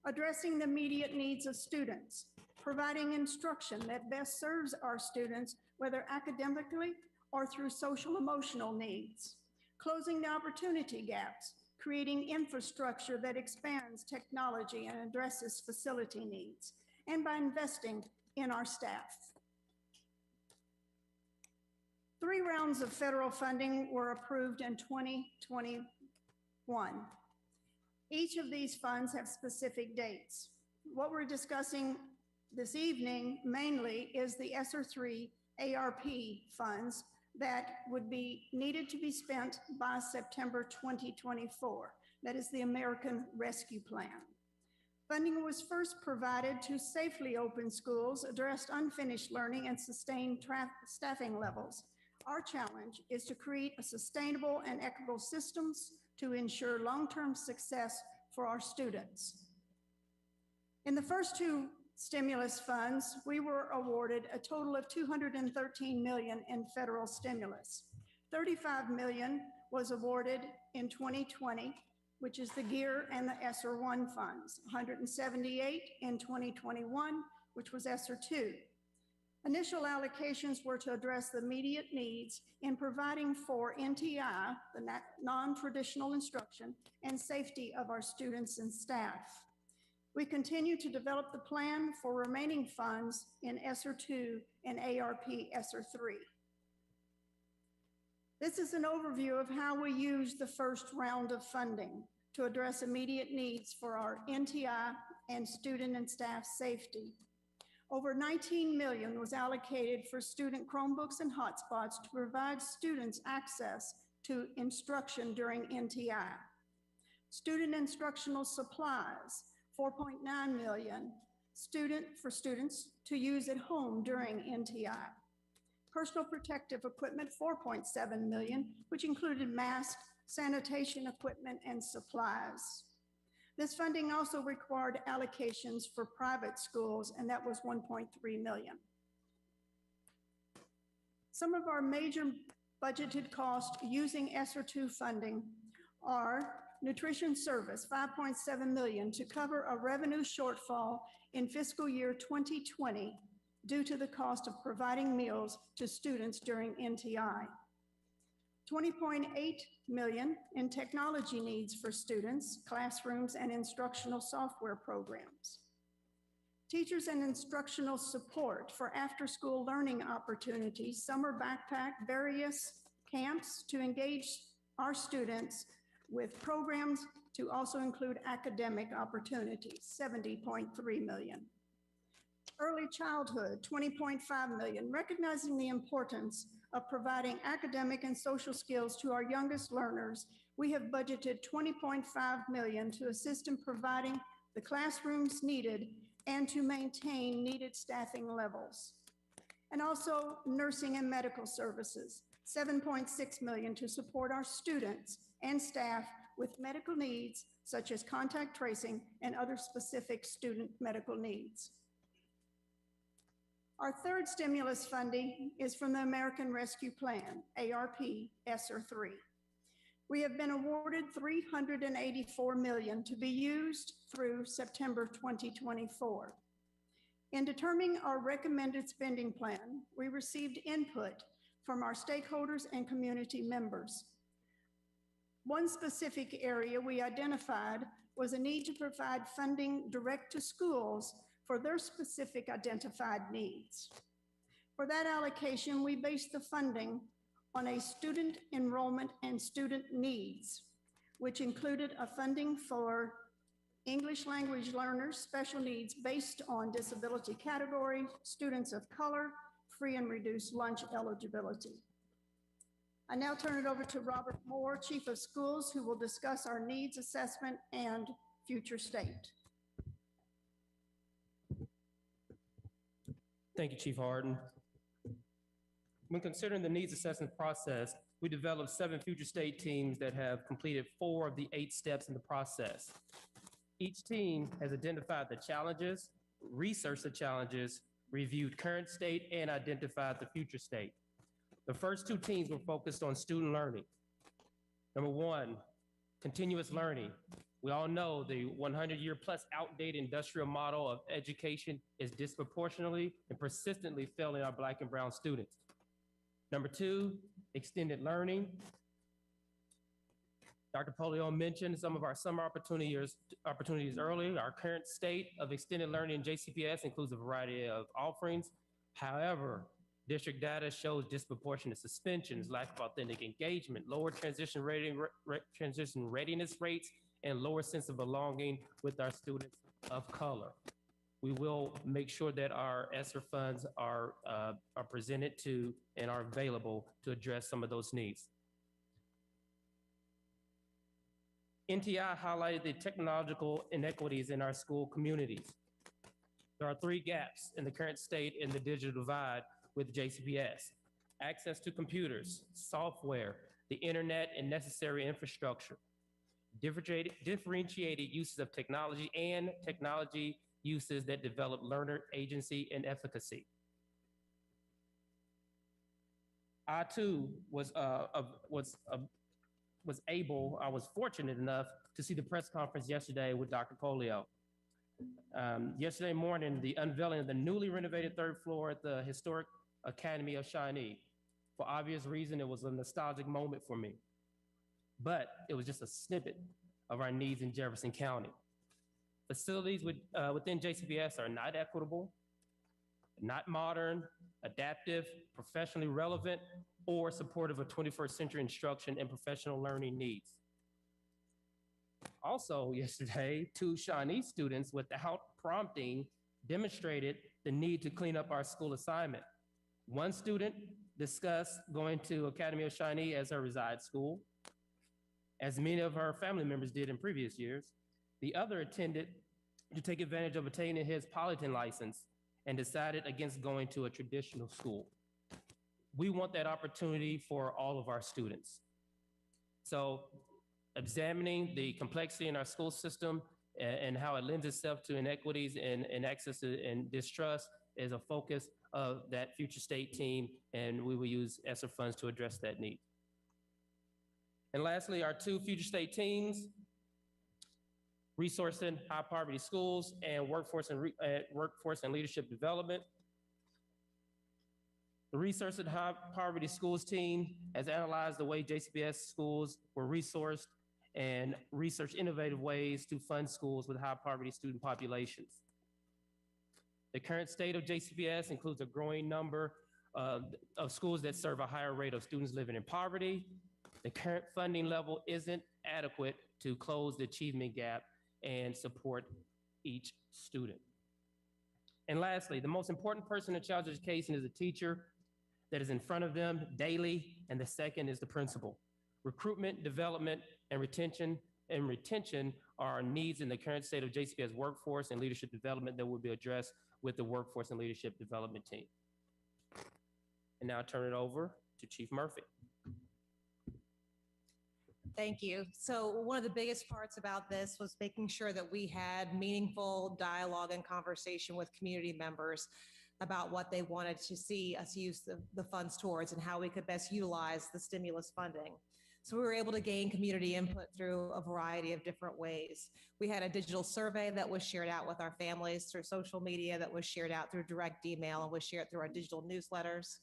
M: addressing the immediate needs of students, providing instruction that best serves our students, whether academically or through social emotional needs, closing the opportunity gaps, creating infrastructure that expands technology and addresses facility needs, and by investing in our staff. 3 rounds of federal funding were approved in 2021. Each of these funds have specific dates. What we're discussing this evening mainly is the ESSER 3 ARP funds that would be needed to be spent by September 2024. That is the American Rescue Plan. Funding was first provided to safely open schools, address unfinished learning, and sustain staffing levels. Our challenge is to create a sustainable and equitable systems to ensure long-term success for our students. In the first 2 stimulus funds, we were awarded a total of $213 million in federal stimulus. $35 million was awarded in 2020 which is the gear and the ESSER 1 funds, 178 in 2021, which was ESSER 2. Initial allocations were to address the immediate needs in providing for NTI, the non-traditional instruction, and safety of our students and staff. We continue to develop the plan for remaining funds in ESSER 2 and ARP ESSER 3. This is an overview of how we used the first round of funding to address immediate needs for our NTI and student and staff safety. Over 19 million was allocated for student Chromebooks and hotspots to provide students access to instruction during NTI. Student instructional supplies, 4.9 million for students to use at home during NTI. Personal protective equipment, 4.7 million, which included masks, sanitation equipment, and supplies. This funding also required allocations for private schools, and that was 1.3 million. Some of our major budgeted costs using ESSER 2 funding are nutrition service, 5.7 million, to cover a revenue shortfall in fiscal year 2020 due to the cost of providing meals to students during NTI. 20.8 million in technology needs for students, classrooms, and instructional software programs. Teachers and instructional support for after-school learning opportunities, summer backpack, various camps to engage our students with programs to also include academic opportunities, 70.3 million. Early childhood, 20.5 million, recognizing the importance of providing academic and social skills to our youngest learners. We have budgeted 20.5 million to assist in providing the classrooms needed and to maintain needed staffing levels. And also nursing and medical services, 7.6 million to support our students and staff with medical needs such as contact tracing and other specific student medical needs. Our third stimulus funding is from the American Rescue Plan, ARP ESSER 3. We have been awarded $384 million to be used through September 2024. In determining our recommended spending plan, we received input from our stakeholders and community members. One specific area we identified was a need to provide funding direct to schools for their specific identified needs. For that allocation, we based the funding on a student enrollment and student needs, which included a funding for English language learners, special needs based on disability category, students of color, free and reduced lunch eligibility. I now turn it over to Robert Moore, Chief of Schools, who will discuss our needs assessment and future state.
C: Thank you, Chief Harden. When considering the needs assessment process, we developed 7 future state teams that have completed 4 of the 8 steps in the process. Each team has identified the challenges, researched the challenges, reviewed current state, and identified the future state. The first 2 teams were focused on student learning. Number 1, continuous learning. We all know the 100-year-plus outdated industrial model of education is disproportionately and persistently failing our Black and brown students. Number 2, extended learning. Dr. Polio mentioned some of our summer opportunities earlier. Our current state of extended learning in JCPS includes a variety of offerings. However, district data shows disproportionate suspensions, lack of authentic engagement, lower transition readiness rates, and lower sense of belonging with our students of color. We will make sure that our ESSER funds are presented to and are available to address some of those needs. NTI highlighted the technological inequities in our school communities. There are 3 gaps in the current state in the digital divide with JCPS: access to computers, software, the internet, and necessary infrastructure. Differentiated uses of technology and technology uses that develop learner agency and efficacy. I too was I was fortunate enough to see the press conference yesterday with Dr. Polio. Yesterday morning, the unveiling of the newly renovated third floor at the Historic Academy of Shawnee. For obvious reason, it was a nostalgic moment for me, but it was just a snippet of our needs in Jefferson County. Facilities within JCPS are not equitable, not modern, adaptive, professionally relevant, or supportive of 21st century instruction and professional learning needs. Also yesterday, 2 Shawnee students without prompting demonstrated the need to clean up our school assignment. One student discussed going to Academy of Shawnee as her reside school, as many of her family members did in previous years. The other attended to take advantage of obtaining his Polio license and decided against going to a traditional school. We want that opportunity for all of our students. So examining the complexity in our school system and how it lends itself to inequities and access and distrust is a focus of that future state team, and we will use ESSER funds to address that need. And lastly, our 2 future state teams, resourcing high poverty schools and workforce and leadership development. The Research and High Poverty Schools team has analyzed the way JCPS schools were resourced and researched innovative ways to fund schools with high poverty student populations. The current state of JCPS includes a growing number of schools that serve a higher rate of students living in poverty. The current funding level isn't adequate to close the achievement gap and support each student. And lastly, the most important person in child education is a teacher that is in front of them daily, and the second is the principal. Recruitment, development, and retention are our needs in the current state of JCPS workforce and leadership development that will be addressed with the workforce and leadership development team. And now I turn it over to Chief Murphy.
N: Thank you. So one of the biggest parts about this was making sure that we had meaningful dialogue and conversation with community members about what they wanted to see us use the funds towards and how we could best utilize the stimulus funding. So we were able to gain community input through a variety of different ways. We had a digital survey that was shared out with our families through social media, that was shared out through direct email, and was shared through our digital newsletters.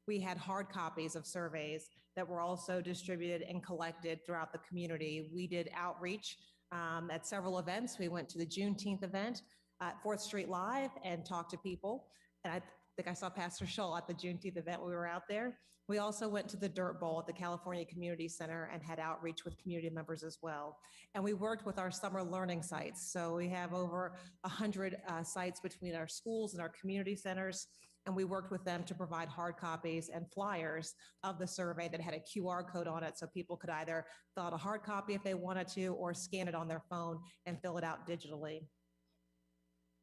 N: We had hard copies of surveys that were also distributed and collected throughout the community. We did outreach at several events. We went to the Juneteenth event at 4th Street Live and talked to people. And I think I saw Pastor Scholl at the Juneteenth event when we were out there. We also went to the Dirt Bowl at the California Community Center and had outreach with community members as well. And we worked with our summer learning sites. So we have over 100 sites between our schools and our community centers. And we worked with them to provide hard copies and flyers of the survey that had a QR code on it, so people could either fill out a hard copy if they wanted to, or scan it on their phone and fill it out digitally.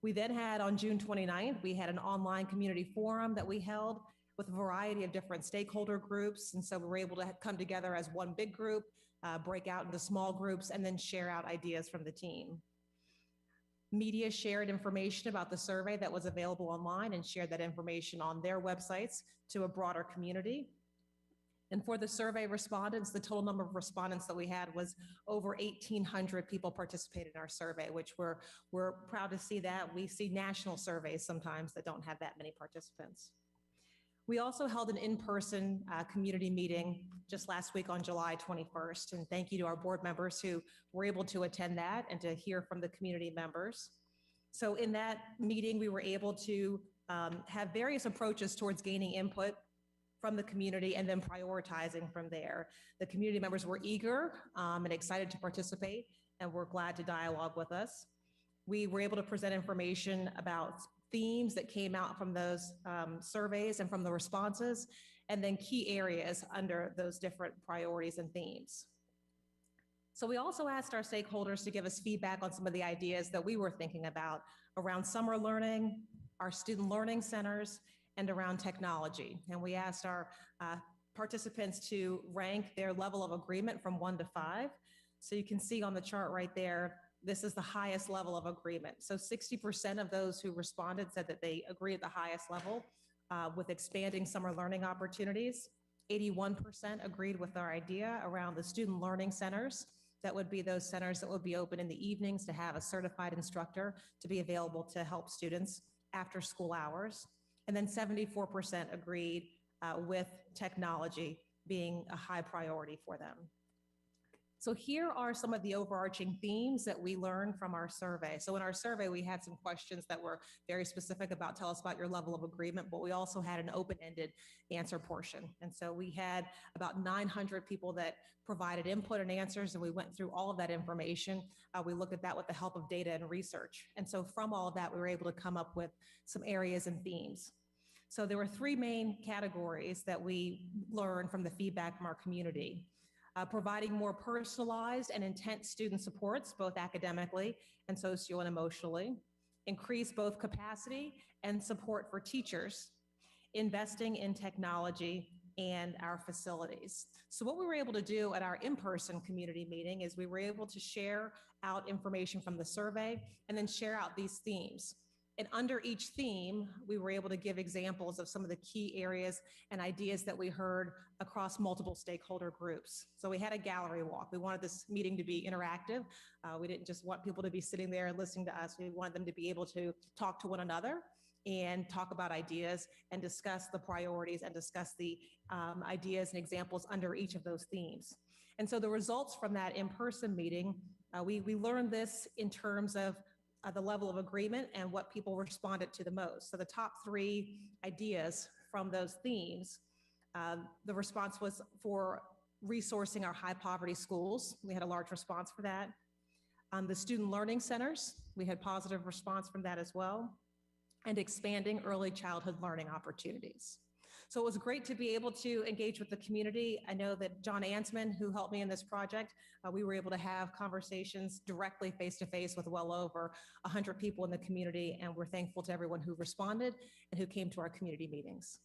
N: We then had, on June 29th, we had an online community forum that we held with a variety of different stakeholder groups. And so we were able to come together as one big group, break out into small groups, and then share out ideas from the team. Media shared information about the survey that was available online and shared that information on their websites to a broader community. And for the survey respondents, the total number of respondents that we had was over 1,800 people participated in our survey, which we're proud to see that. We see national surveys sometimes that don't have that many participants. We also held an in-person community meeting just last week on July 21st. And thank you to our board members who were able to attend that and to hear from the community members. So in that meeting, we were able to have various approaches towards gaining input from the community and then prioritizing from there. The community members were eager and excited to participate and were glad to dialogue with us. We were able to present information about themes that came out from those surveys and from the responses, and then key areas under those different priorities and themes. So we also asked our stakeholders to give us feedback on some of the ideas that we were thinking about around summer learning, our student learning centers, and around technology. And we asked our participants to rank their level of agreement from 1 to 5. So you can see on the chart right there, this is the highest level of agreement. So 60% of those who responded said that they agree at the highest level with expanding summer learning opportunities. 81% agreed with our idea around the student learning centers. That would be those centers that would be open in the evenings to have a certified instructor to be available to help students after school hours. And then 74% agreed with technology being a high priority for them. So here are some of the overarching themes that we learned from our survey. So in our survey, we had some questions that were very specific about tell us about your level of agreement, but we also had an open-ended answer portion. And so we had about 900 people that provided input and answers, and we went through all of that information. We looked at that with the help of data and research. And so from all of that, we were able to come up with some areas and themes. So there were three main categories that we learned from the feedback from our community. Providing more personalized and intense student supports, both academically and socio and emotionally, increase both capacity and support for teachers, investing in technology and our facilities. So what we were able to do at our in-person community meeting is we were able to share out information from the survey and then share out these themes. And under each theme, we were able to give examples of some of the key areas and ideas that we heard across multiple stakeholder groups. So we had a gallery walk. We wanted this meeting to be interactive. We didn't just want people to be sitting there and listening to us. We wanted them to be able to talk to one another and talk about ideas and discuss the priorities and discuss the ideas and examples under each of those themes. And so the results from that in-person meeting, we learned this in terms of the level of agreement and what people responded to the most. So the top three ideas from those themes, the response was for resourcing our high poverty schools. We had a large response for that. The student learning centers, we had positive response from that as well. And expanding early childhood learning opportunities. So it was great to be able to engage with the community. I know that John Ansman, who helped me in this project, we were able to have conversations directly face-to-face with well over 100 people in the community, and we're thankful to everyone who responded and who came to our community meetings.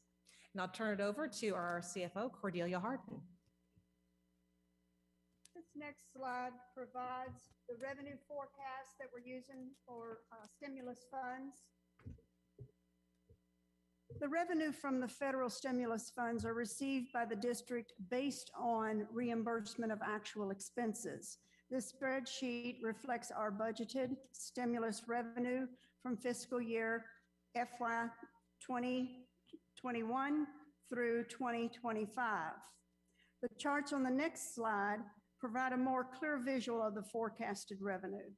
N: And I'll turn it over to our CFO, Cordelia Harden.
M: This next slide provides the revenue forecast that we're using for stimulus funds. The revenue from the federal stimulus funds are received by the district based on reimbursement of actual expenses. This spreadsheet reflects our budgeted stimulus revenue from fiscal year FY 2021 through 2025. The charts on the next slide provide a more clear visual of the forecasted revenue.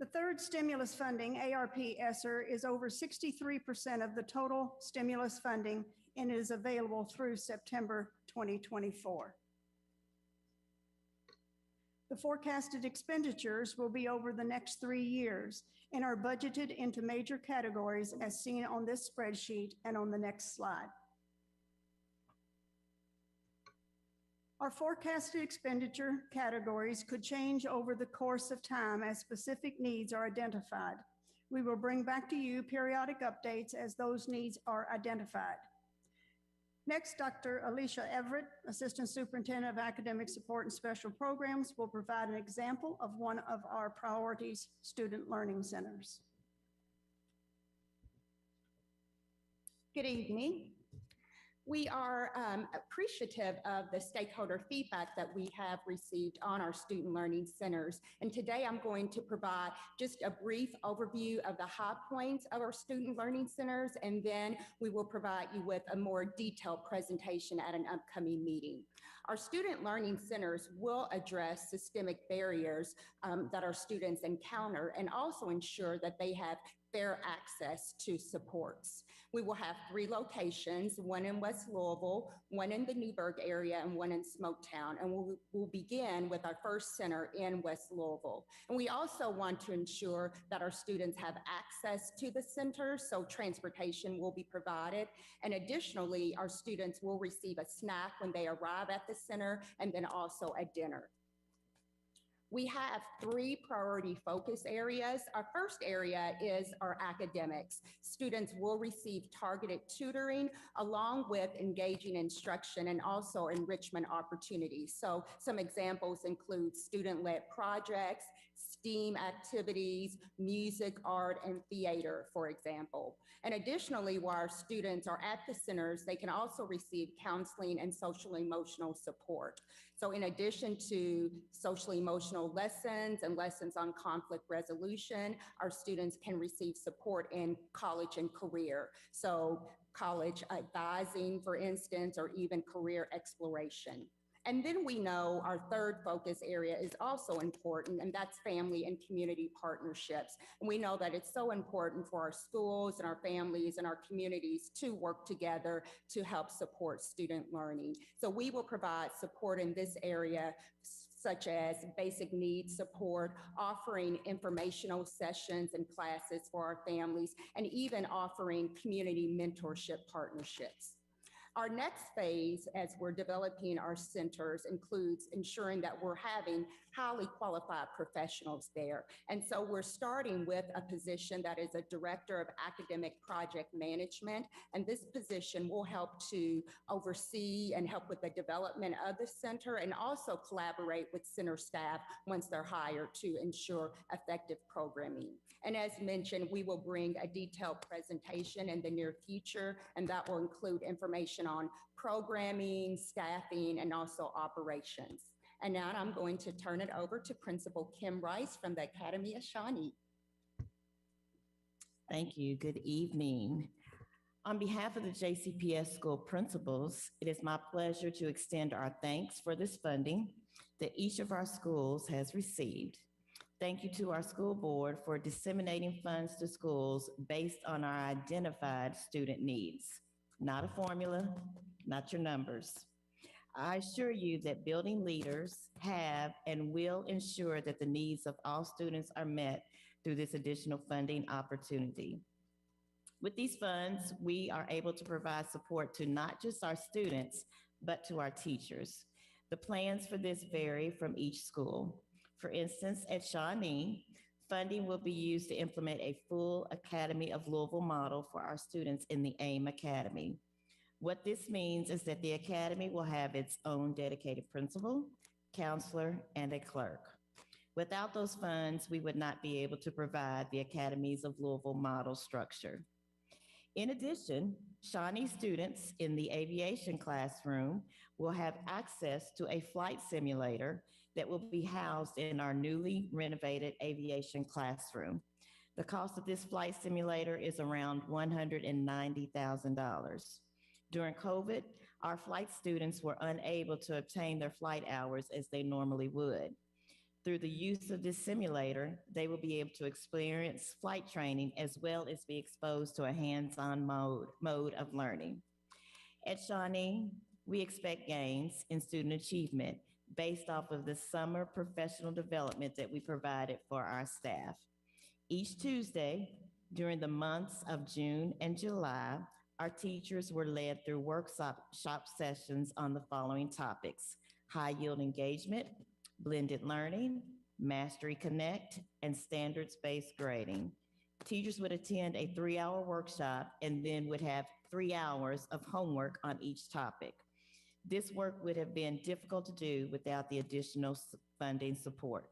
M: The third stimulus funding, ARP ESSER, is over 63% of the total stimulus funding and is available through September 2024. The forecasted expenditures will be over the next 3 years and are budgeted into major categories as seen on this spreadsheet and on the next slide. Our forecasted expenditure categories could change over the course of time as specific needs are identified. We will bring back to you periodic updates as those needs are identified. Next, Dr. Alicia Everett, Assistant Superintendent of Academic Support and Special Programs, will provide an example of one of our priorities, student learning centers.
O: Good evening. We are appreciative of the stakeholder feedback that we have received on our student learning centers. And today I'm going to provide just a brief overview of the high points of our student learning centers, and then we will provide you with a more detailed presentation at an upcoming meeting. Our student learning centers will address systemic barriers that our students encounter and also ensure that they have fair access to supports. We will have 3 locations, one in West Louisville, one in the Newburgh area, and one in Smoketown. And we'll begin with our first center in West Louisville. And we also want to ensure that our students have access to the center, so transportation will be provided. And additionally, our students will receive a snack when they arrive at the center, and then also a dinner. We have 3 priority focus areas. Our first area is our academics. Students will receive targeted tutoring along with engaging instruction and also enrichment opportunities. So some examples include student-led projects, STEAM activities, music, art, and theater, for example. And additionally, while our students are at the centers, they can also receive counseling and social emotional support. So in addition to social emotional lessons and lessons on conflict resolution, our students can receive support in college and career. So college advising, for instance, or even career exploration. And then we know our third focus area is also important, and that's family and community partnerships. And we know that it's so important for our schools and our families and our communities to work together to help support student learning. So we will provide support in this area, such as basic needs support, offering informational sessions and classes for our families, and even offering community mentorship partnerships. Our next phase, as we're developing our centers, includes ensuring that we're having highly qualified professionals there. And so we're starting with a position that is a director of academic project management. And this position will help to oversee and help with the development of the center and also collaborate with center staff once they're hired to ensure effective programming. And as mentioned, we will bring a detailed presentation in the near future, and that will include information on programming, staffing, and also operations. And now I'm going to turn it over to Principal Kim Rice from the Academy of Shawnee.
P: Thank you. Good evening. On behalf of the JCPS school principals, it is my pleasure to extend our thanks for this funding that each of our schools has received. Thank you to our school board for disseminating funds to schools based on our identified student needs. Not a formula, not your numbers. I assure you that building leaders have and will ensure that the needs of all students are met through this additional funding opportunity. With these funds, we are able to provide support to not just our students, but to our teachers. The plans for this vary from each school. For instance, at Shawnee, funding will be used to implement a full Academy of Louisville model for our students in the AIM Academy. What this means is that the Academy will have its own dedicated principal, counselor, and a clerk. Without those funds, we would not be able to provide the Academies of Louisville model structure. In addition, Shawnee students in the aviation classroom will have access to a flight simulator that will be housed in our newly renovated aviation classroom. The cost of this flight simulator is around $190,000. During COVID, our flight students were unable to obtain their flight hours as they normally would. Through the use of this simulator, they will be able to experience flight training as well as be exposed to a hands-on mode of learning. At Shawnee, we expect gains in student achievement based off of the summer professional development that we provided for our staff. Each Tuesday during the months of June and July, our teachers were led through workshop sessions on the following topics: high yield engagement, blended learning, Mastery Connect, and standards-based grading. Teachers would attend a 3-hour workshop and then would have 3 hours of homework on each topic. This work would have been difficult to do without the additional funding support.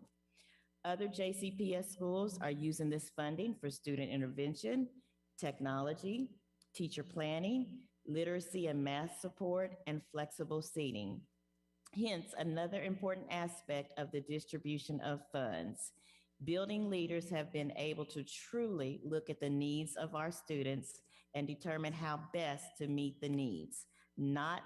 P: Other JCPS schools are using this funding for student intervention, technology, teacher planning, literacy and math support, and flexible seating. Hence, another important aspect of the distribution of funds. Building leaders have been able to truly look at the needs of our students and determine how best to meet the needs. Not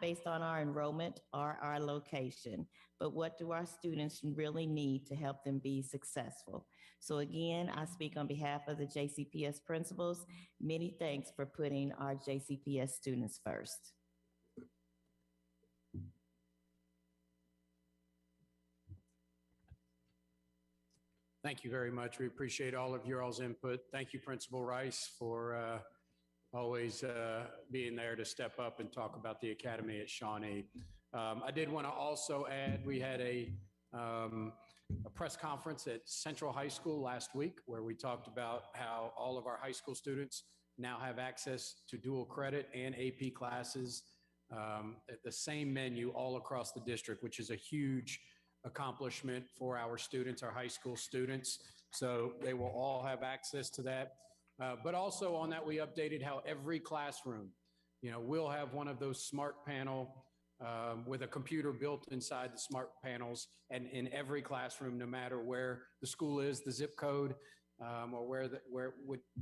P: based on our enrollment or our location, but what do our students really need to help them be successful? So again, I speak on behalf of the JCPS principals. Many thanks for putting our JCPS students first.
F: Thank you very much. We appreciate all of your all's input. Thank you, Principal Rice, for always being there to step up and talk about the Academy at Shawnee. I did want to also add, we had a press conference at Central High School last week where we talked about how all of our high school students now have access to dual credit and AP classes at the same menu all across the district, which is a huge accomplishment for our students, our high school students. So they will all have access to that. But also on that, we updated how every classroom, will have one of those smart panel with a computer built inside the smart panels, and in every classroom, no matter where the school is, the zip code, or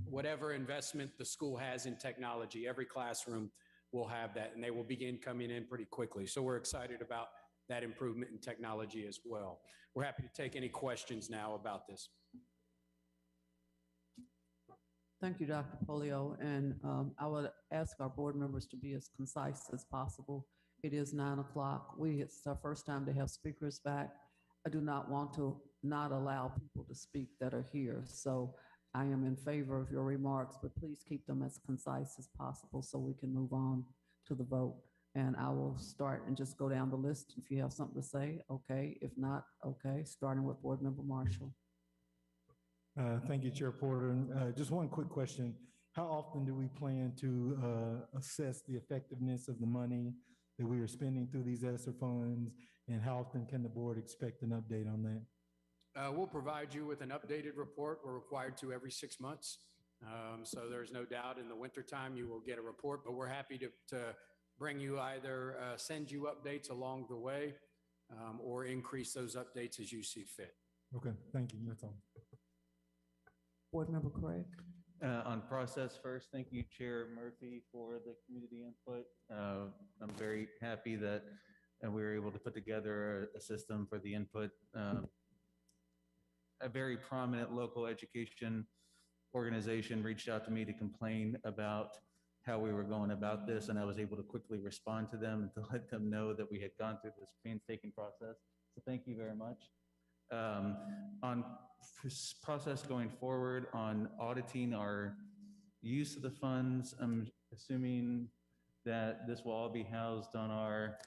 F: whatever investment the school has in technology, every classroom will have that, and they will begin coming in pretty quickly. So we're excited about that improvement in technology as well. We're happy to take any questions now about this.
G: Thank you, Dr. Polio. And I would ask our board members to be as concise as possible. It is 9 o'clock. It's our first time to have speakers back. I do not want to not allow people to speak that are here. So I am in favor of your remarks, but please keep them as concise as possible so we can move on to the vote. And I will start and just go down the list. If you have something to say, okay. If not, okay. Starting with Board Member Marshall.
K: Thank you, Chair Porter. And just one quick question. How often do we plan to assess the effectiveness of the money that we are spending through these ESSER funds? And how often can the board expect an update on that?
F: We'll provide you with an updated report. We're required to every 6 months. So there's no doubt in the wintertime you will get a report, but we're happy to bring you either send you updates along the way or increase those updates as you see fit.
K: Okay, thank you. That's all.
G: Board Member Craig.
L: On process first, thank you, Chair Murphy, for the community input. I'm very happy that we were able to put together a system for the input. A very prominent local education organization reached out to me to complain about how we were going about this, and I was able to quickly respond to them and to let them know that we had gone through this painstaking process. So thank you very much. On process going forward on auditing our use of the funds, I'm assuming that this will all be housed on our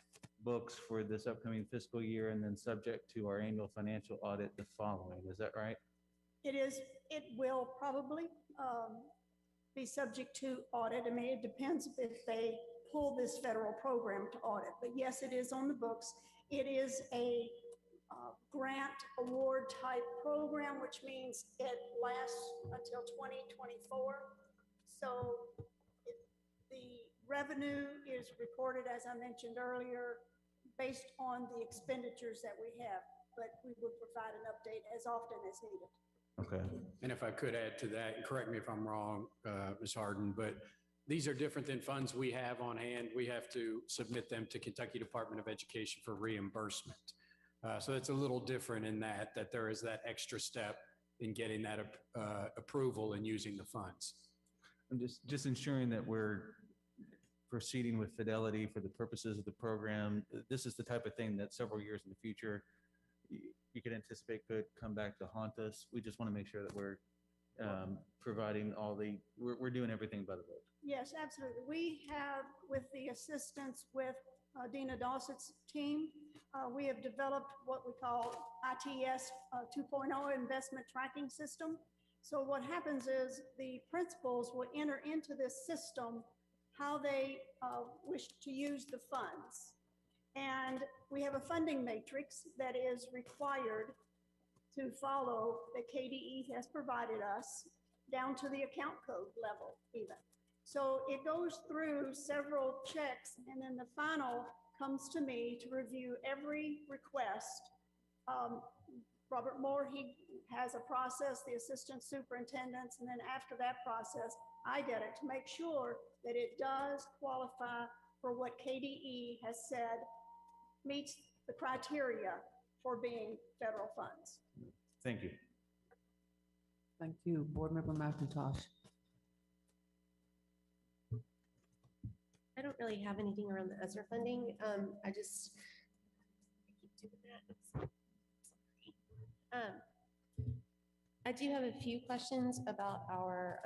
L: books for this upcoming fiscal year and then subject to our annual financial audit the following. Is that right?
M: It will probably be subject to audit. I mean, it depends if they pull this federal program to audit, but yes, it is on the books. It is a grant award type program, which means it lasts until 2024. So the revenue is reported, as I mentioned earlier, based on the expenditures that we have, but we will provide an update as often as needed.
L: Okay.
F: And if I could add to that, and correct me if I'm wrong, Ms. Harden, but these are different than funds we have on hand. We have to submit them to Kentucky Department of Education for reimbursement. So it's a little different in that there is that extra step in getting that approval and using the funds.
L: I'm just ensuring that we're proceeding with fidelity for the purposes of the program. This is the type of thing that several years in the future you could anticipate could come back to haunt us. We just want to make sure that we're providing we're doing everything by the book.
M: Yes, absolutely. We have, with the assistance with Dina Dawson's team, we have developed what we call ITS 2.0 investment tracking system. So what happens is the principals will enter into this system how they wish to use the funds. And we have a funding matrix that is required to follow that KDE has provided us down to the account code level even. So it goes through several checks, and then the final comes to me to review every request. Robert Moore, he has a process, the assistant superintendents, and then after that process, I get it to make sure that it does qualify for what KDE has said meets the criteria for being federal funds.
L: Thank you.
G: Thank you. Board Member McIntosh.
J: I don't really have anything around the ESSER funding. I keep doing that. I do have a few questions about our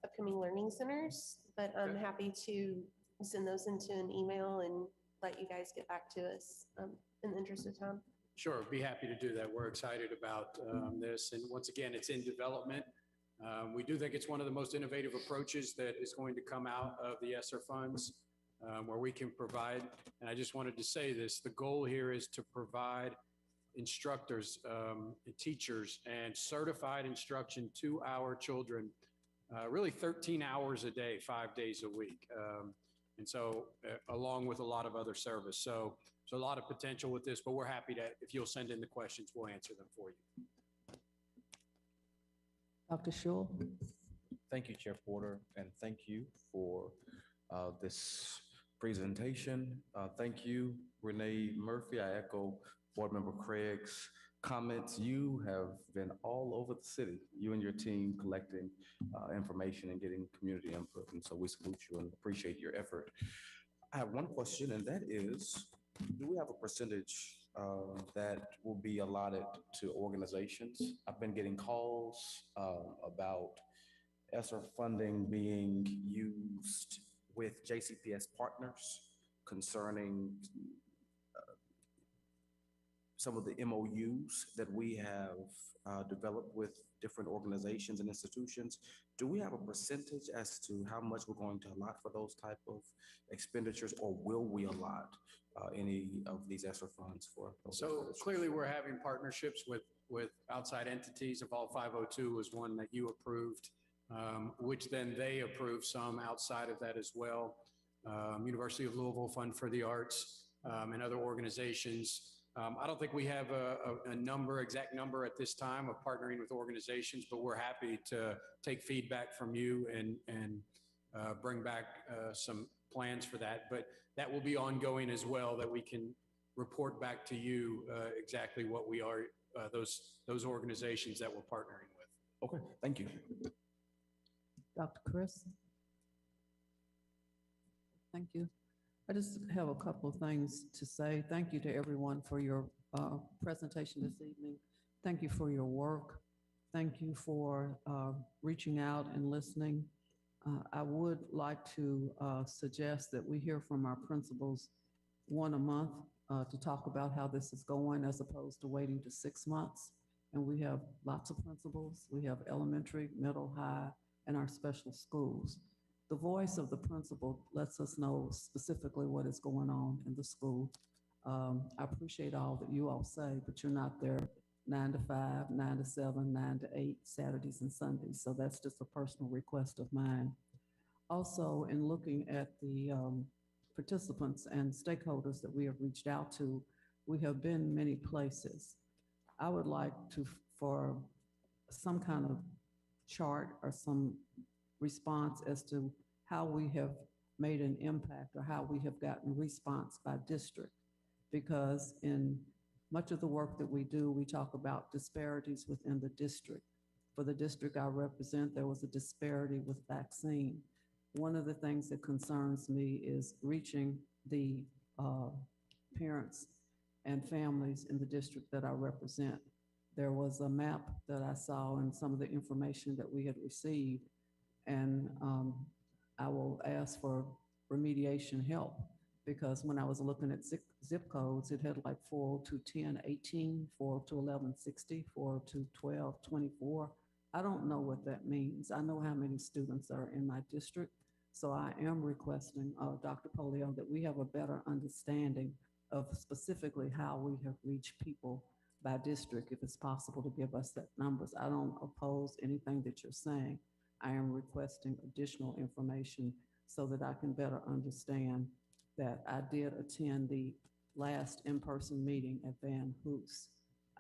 J: upcoming learning centers, but I'm happy to send those into an email and let you guys get back to us in the interest of time.
F: Sure, be happy to do that. We're excited about this. And once again, it's in development. We do think it's one of the most innovative approaches that is going to come out of the ESSER funds, where we can provide, and I just wanted to say this, the goal here is to provide instructors, and teachers, and certified instruction to our children, really 13 hours a day, 5 days a week. And so along with a lot of other service. So a lot of potential with this, but we're happy to, if you'll send in the questions, we'll answer them for you.
G: Dr. Shaw.
I: Thank you, Chair Porter, and thank you for this presentation. Thank you, Renee Murphy. I echo Board Member Craig's comments. You have been all over the city, you and your team, collecting information and getting community input. And so we salute you and appreciate your effort. I have one question, and that is, do we have a percentage that will be allotted to organizations? I've been getting calls about ESSER funding being used with JCPS partners concerning some of the MOUs that we have developed with different organizations and institutions. Do we have a percentage as to how much we're going to allot for those type of expenditures, or will we allot any of these ESSER funds for those?
F: So clearly we're having partnerships with outside entities. Evolve 502 was one that you approved, which then they approved some outside of that as well. University of Louisville Fund for the Arts, and other organizations. I don't think we have a exact number at this time of partnering with organizations, but we're happy to take feedback from you and bring back some plans for that. But that will be ongoing as well, that we can report back to you exactly what we are, those organizations that we're partnering with.
I: Okay, thank you.
G: Dr. Chris. Thank you. I just have a couple of things to say. Thank you to everyone for your presentation this evening. Thank you for your work. Thank you for reaching out and listening. I would like to suggest that we hear from our principals one a month to talk about how this is going, as opposed to waiting to 6 months. And we have lots of principals. We have elementary, middle, high, and our special schools. The voice of the principal lets us know specifically what is going on in the school. I appreciate all that you all say, but you're not there 9 to 5, 9 to 7, 9 to 8, Saturdays and Sundays. So that's just a personal request of mine. Also, in looking at the participants and stakeholders that we have reached out to, we have been many places. I would like for some kind of chart or some response as to how we have made an impact or how we have gotten response by district. Because in much of the work that we do, we talk about disparities within the district. For the district I represent, there was a disparity with vaccine. One of the things that concerns me is reaching the parents and families in the district that I represent. There was a map that I saw and some of the information that we had received, and I will ask for remediation help, because when I was looking at zip codes, it had like 402-1018, 402-1160, 402-1224. I don't know what that means. I know how many students are in my district, so I am requesting, Dr. Polio, that we have a better understanding of specifically how we have reached people by district, if it's possible to give us that numbers. I don't oppose anything that you're saying. I am requesting additional information so that I can better understand that I did attend the last in-person meeting at Van Hoos.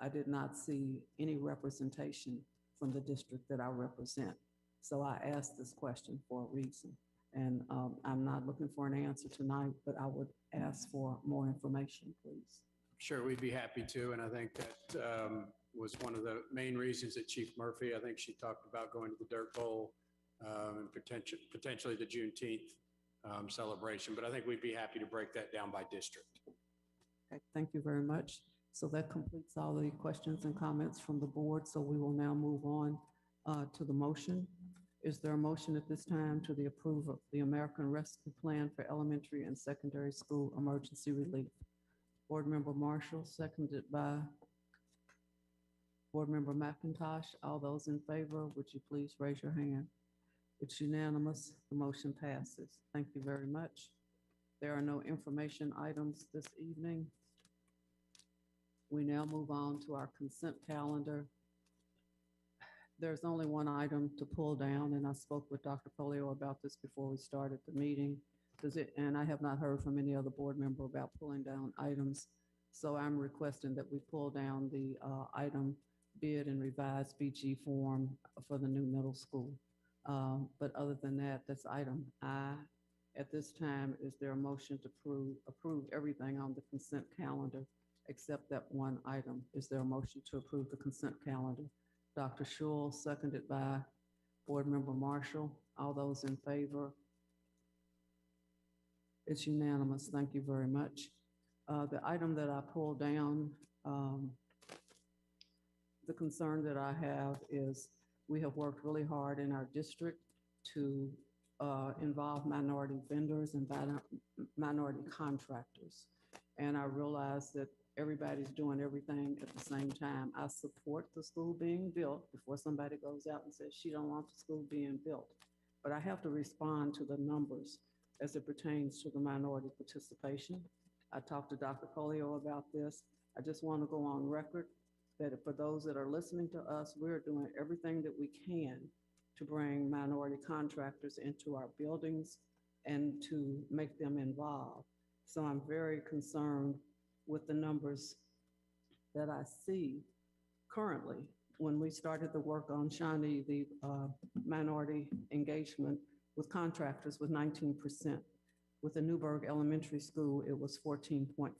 G: I did not see any representation from the district that I represent. So I asked this question for a reason. And I'm not looking for an answer tonight, but I would ask for more information, please.
F: Sure, we'd be happy to. And I think that was one of the main reasons that Chief Murphy, I think she talked about going to the Dirt Bowl and potentially the Juneteenth celebration. But I think we'd be happy to break that down by district.
G: Okay, thank you very much. So that completes all the questions and comments from the board. So we will now move on to the motion. Is there a motion at this time to the approval of the American Rescue Plan for elementary and secondary school emergency relief? Board Member Marshall, seconded by Board Member McIntosh. All those in favor, would you please raise your hand? It's unanimous. The motion passes. Thank you very much. There are no information items this evening. We now move on to our consent calendar. There's only one item to pull down, and I spoke with Dr. Polio about this before we started the meeting. And I have not heard from any other board member about pulling down items. So I'm requesting that we pull down the item bid and revised BG form for the new middle school. But other than that, that's item I. At this time, is there a motion to approve everything on the consent calendar except that one item? Is there a motion to approve the consent calendar? Dr. Schul, seconded by Board Member Marshall. All those in favor? It's unanimous. Thank you very much. The item that I pulled down, the concern that I have is we have worked really hard in our district to involve minority vendors and minority contractors. And I realize that everybody's doing everything at the same time. I support the school being built before somebody goes out and says she don't want the school being built. But I have to respond to the numbers as it pertains to the minority participation. I talked to Dr. Polio about this. I just want to go on record that for those that are listening to us, we're doing everything that we can to bring minority contractors into our buildings and to make them involved. So I'm very concerned with the numbers that I see currently. When we started the work on Shawnee, the minority engagement with contractors was 19%. With the Newburgh Elementary School, it was 14.5.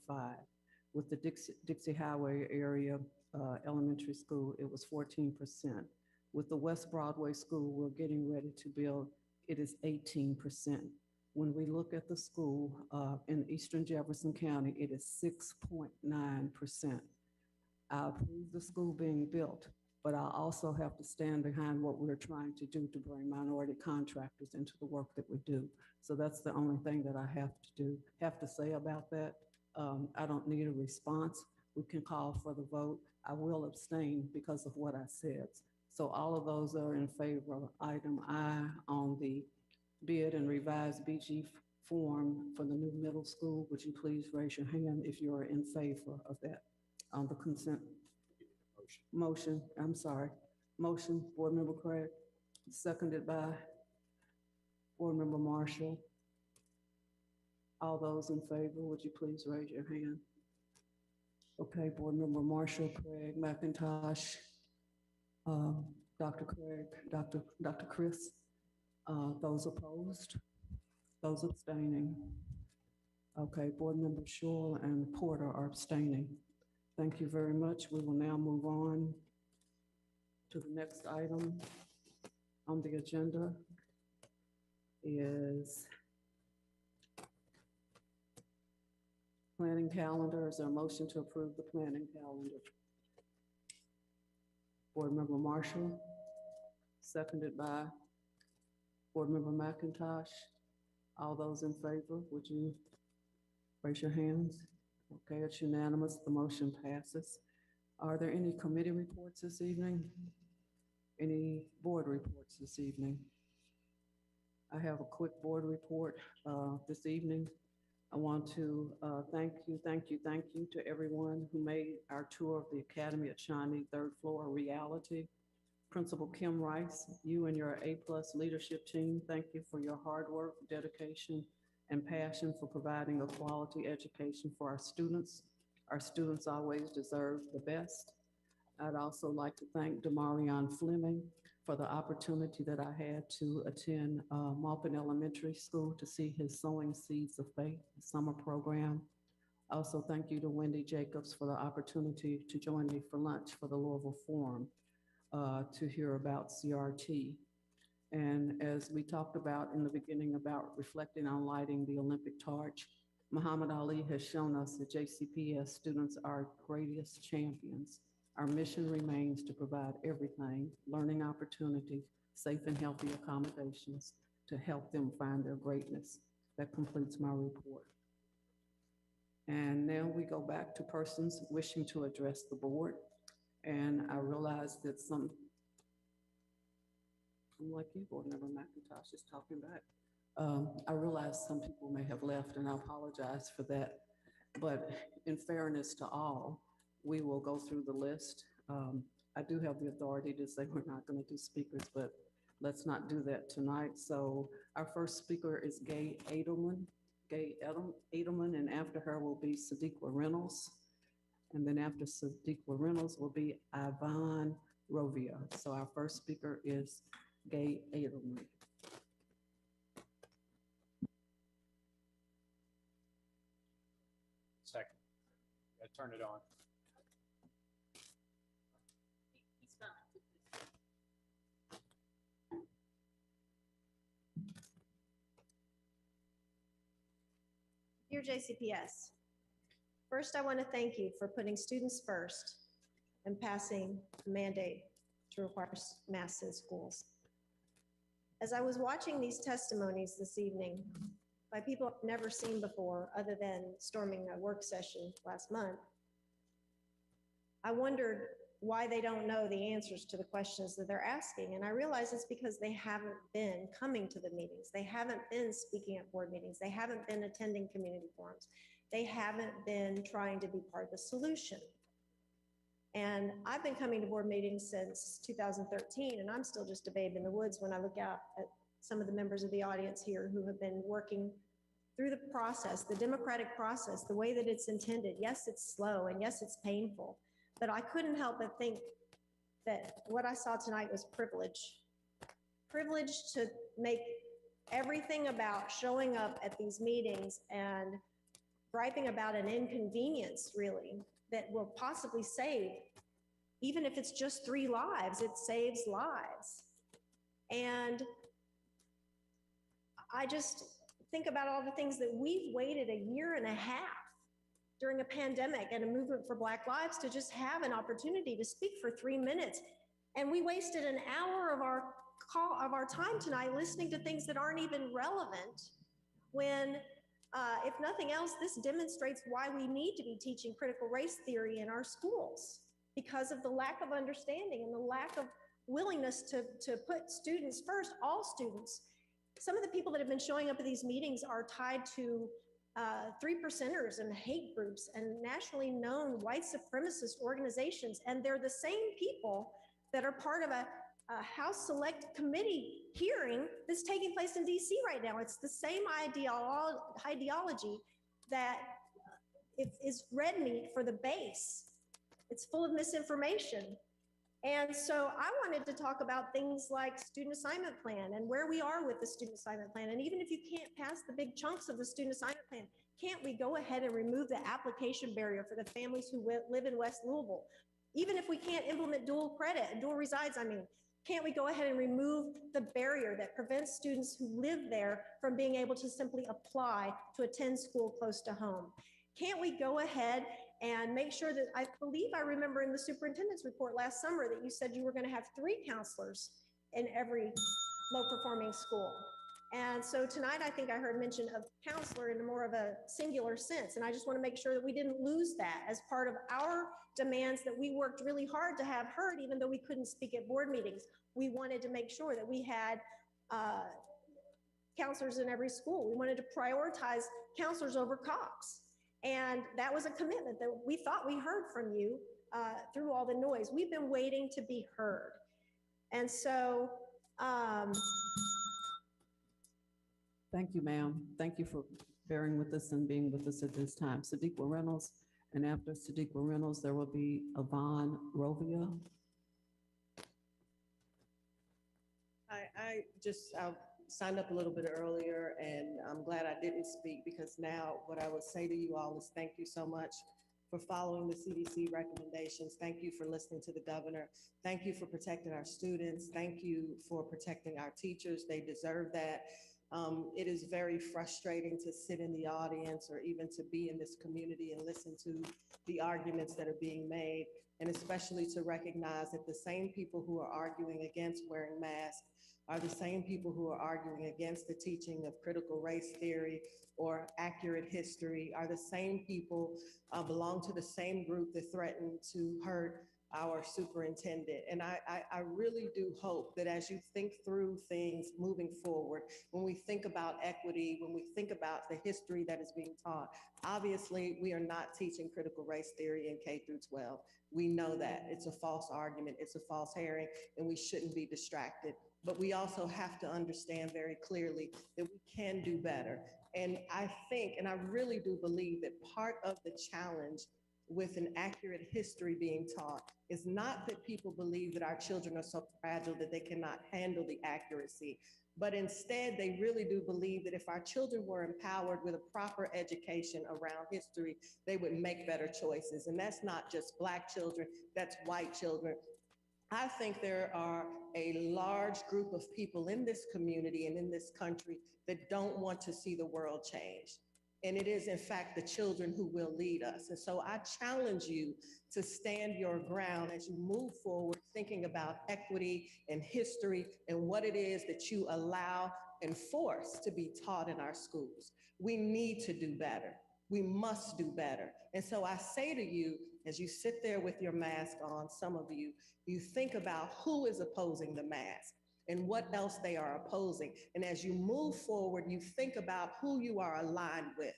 G: With the Dixie Highway area elementary school, it was 14%. With the West Broadway School we're getting ready to build, it is 18%. When we look at the school in Eastern Jefferson County, it is 6.9%. I approve the school being built, but I also have to stand behind what we're trying to do to bring minority contractors into the work that we do. So that's the only thing that I have to say about that. I don't need a response. We can call for the vote. I will abstain because of what I said. So all of those are in favor of item I on the bid and revised BG form for the new middle school. Would you please raise your hand if you are in favor of that on the consent motion? I'm sorry. Motion, Board Member Craig, seconded by Board Member Marshall. All those in favor, would you please raise your hand? Okay, Board Member Marshall, Craig, McIntosh, Dr. Craig, Dr. Chris. Those opposed? Those abstaining? Okay, Board Member Schul and Porter are abstaining. Thank you very much. We will now move on to the next item on the agenda is planning calendar. Is there a motion to approve the planning calendar? Board Member Marshall, seconded by Board Member McIntosh. All those in favor, would you raise your hands? Okay, it's unanimous. The motion passes. Are there any committee reports this evening? Any board reports this evening? I have a quick board report this evening. I want to thank you to everyone who made our tour of the Academy at Shawnee third floor a reality. Principal Kim Rice, you and your A+ leadership team, thank you for your hard work, dedication, and passion for providing a quality education for our students. Our students always deserve the best. I'd also like to thank Demarion Fleming for the opportunity that I had to attend Maupin Elementary School to see his Sowing Seeds of Faith summer program. Also, thank you to Wendy Jacobs for the opportunity to join me for lunch for the Louisville Forum to hear about CRT. And as we talked about in the beginning about reflecting on lighting the Olympic torch, Muhammad Ali has shown us that JCPS students are greatest champions. Our mission remains to provide everything, learning opportunities, safe and healthy accommodations to help them find their greatness. That completes my report. And now we go back to persons wishing to address the board. And I realize that I'm like you, Board Member McIntosh is talking back. I realize some people may have left and I apologize for that. But in fairness to all, we will go through the list. I do have the authority to say we're not going to do speakers, but let's not do that tonight. So our first speaker is Gay Edelman, and after her will be Sadiqa Reynolds. And then after Sadiqa Reynolds will be Ivan Rovia. So our first speaker is Gay Edelman.
Q: Second. Turn it on.
R: Dear JCPS, first I want to thank you for putting students first and passing the mandate to require masks in schools. As I was watching these testimonies this evening by people I've never seen before other than storming a work session last month, I wondered why they don't know the answers to the questions that they're asking. And I realize it's because they haven't been coming to the meetings. They haven't been speaking at board meetings. They haven't been attending community forums. They haven't been trying to be part of the solution. And I've been coming to board meetings since 2013, and I'm still just a babe in the woods when I look out at some of the members of the audience here who have been working through the process, the democratic process, the way that it's intended. Yes, it's slow, and yes, it's painful. But I couldn't help but think that what I saw tonight was privilege. Privilege to make everything about showing up at these meetings and griping about an inconvenience, really, that will possibly save, even if it's just 3 lives, it saves lives. And I just think about all the things that we've waited a year and a half during a pandemic and a movement for Black lives to just have an opportunity to speak for 3 minutes. And we wasted an hour of our time tonight listening to things that aren't even relevant when, if nothing else, this demonstrates why we need to be teaching critical race theory in our schools, because of the lack of understanding and the lack of willingness to put students first, all students. Some of the people that have been showing up at these meetings are tied to 3%ers and hate groups and nationally known white supremacist organizations. And they're the same people that are part of a House Select Committee hearing that's taking place in DC right now. It's the same ideology that is red meat for the base. It's full of misinformation. And so I wanted to talk about things like student assignment plan and where we are with the student assignment plan. And even if you can't pass the big chunks of the student assignment plan, can't we go ahead and remove the application barrier for the families who live in West Louisville? Even if we can't implement dual credit, dual resides, can't we go ahead and remove the barrier that prevents students who live there from being able to simply apply to attend school close to home? Can't we go ahead and make sure that, I believe I remember in the superintendent's report last summer that you said you were going to have 3 counselors in every low-performing school. And so tonight I think I heard mention of counselor in more of a singular sense. And I just want to make sure that we didn't lose that as part of our demands that we worked really hard to have heard, even though we couldn't speak at board meetings. We wanted to make sure that we had counselors in every school. We wanted to prioritize counselors over cops. And that was a commitment that we thought we heard from you through all the noise. We've been waiting to be heard. And so,
G: thank you, ma'am. Thank you for bearing with us and being with us at this time. Sadiqa Reynolds, and after Sadiqa Reynolds, there will be Yvonne Rovia.
S: I signed up a little bit earlier, and I'm glad I didn't speak, because now what I would say to you all is thank you so much for following the CDC recommendations. Thank you for listening to the governor. Thank you for protecting our students. Thank you for protecting our teachers. They deserve that. It is very frustrating to sit in the audience or even to be in this community and listen to the arguments that are being made, and especially to recognize that the same people who are arguing against wearing masks are the same people who are arguing against the teaching of critical race theory or accurate history, are the same people belong to the same group that threatened to hurt our superintendent. And I really do hope that as you think through things moving forward, when we think about equity, when we think about the history that is being taught, obviously we are not teaching critical race theory in K through 12. We know that. It's a false argument, it's a false herring, and we shouldn't be distracted. But we also have to understand very clearly that we can do better. And I think, and I really do believe that part of the challenge with an accurate history being taught is not that people believe that our children are so fragile that they cannot handle the accuracy, but instead they really do believe that if our children were empowered with a proper education around history, they would make better choices. And that's not just Black children, that's white children. I think there are a large group of people in this community and in this country that don't want to see the world change. And it is, in fact, the children who will lead us. And so I challenge you to stand your ground as you move forward, thinking about equity and history and what it is that you allow and force to be taught in our schools. We need to do better. We must do better. And so I say to you, as you sit there with your mask on, some of you, you think about who is opposing the mask and what else they are opposing. And as you move forward, you think about who you are aligned with.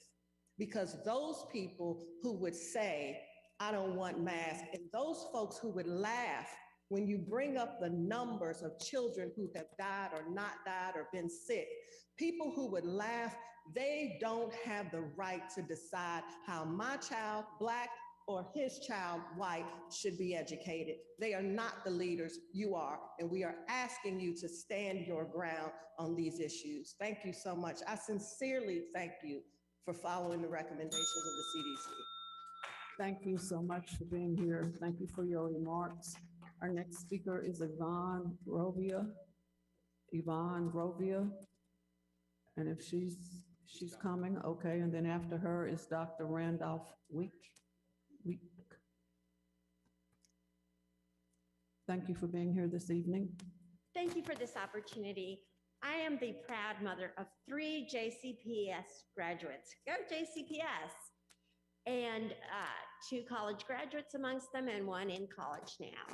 S: Because those people who would say, I don't want masks, and those folks who would laugh when you bring up the numbers of children who have died or not died or been sick, people who would laugh, they don't have the right to decide how my child, Black, or his child, white, should be educated. They are not the leaders, you are, and we are asking you to stand your ground on these issues. Thank you so much. I sincerely thank you for following the recommendations of the CDC.
G: Thank you so much for being here. Thank you for your remarks. Our next speaker is Yvonne Rovia. Yvonne Rovia. And if she's coming, okay. And then after her is Dr. Randolph Week. Thank you for being here this evening.
T: Thank you for this opportunity. I am the proud mother of 3 JCPS graduates. Go JCPS! And 2 college graduates amongst them and 1 in college now.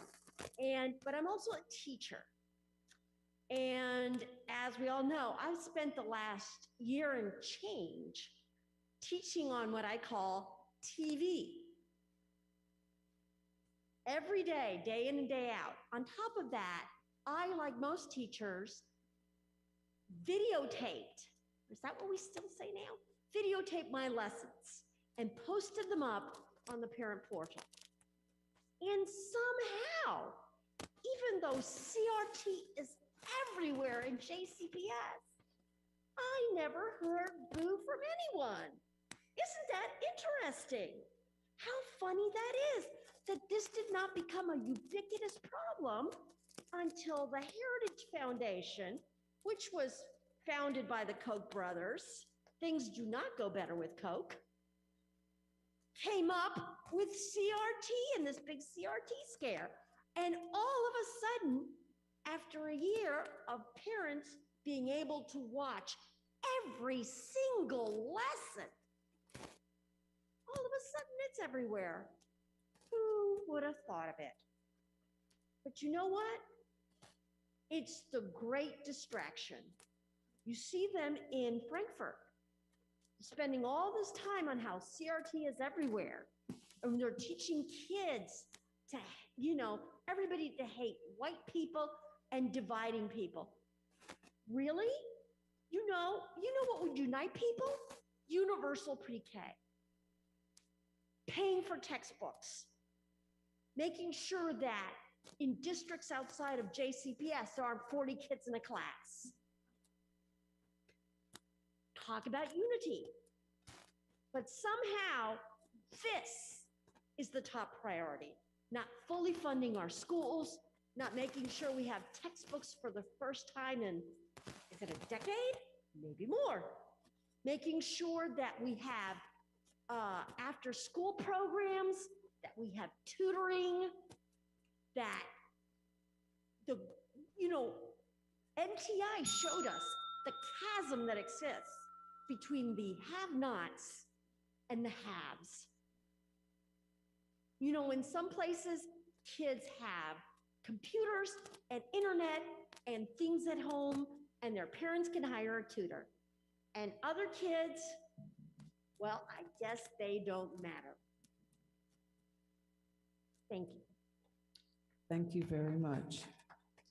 T: But I'm also a teacher. And as we all know, I've spent the last year and change teaching on what I call TV. Every day, day in and day out. On top of that, I, like most teachers, videotaped, is that what we still say now? Videotaped my lessons and posted them up on the parent portal. And somehow, even though CRT is everywhere in JCPS, I never heard boo from anyone. Isn't that interesting? How funny that is, that this did not become a ubiquitous problem until the Heritage Foundation, which was founded by the Koch brothers, things do not go better with Coke, came up with CRT and this big CRT scare. And all of a sudden, after a year of parents being able to watch every single lesson, all of a sudden it's everywhere. Who would have thought of it? But you know what? It's the great distraction. You see them in Frankfurt, spending all this time on how CRT is everywhere. And they're teaching kids to, everybody to hate white people and dividing people. Really? You know what would unite people? Universal pre-K. Paying for textbooks. Making sure that in districts outside of JCPS, there aren't 40 kids in a class. Talk about unity. But somehow, this is the top priority. Not fully funding our schools, not making sure we have textbooks for the first time in, is it a decade? Maybe more. Making sure that we have after-school programs, that we have tutoring, that NTI showed us the chasm that exists between the have-nots and the haves. In some places, kids have computers and internet and things at home, and their parents can hire a tutor. And other kids, well, I guess they don't matter. Thank you.
G: Thank you very much.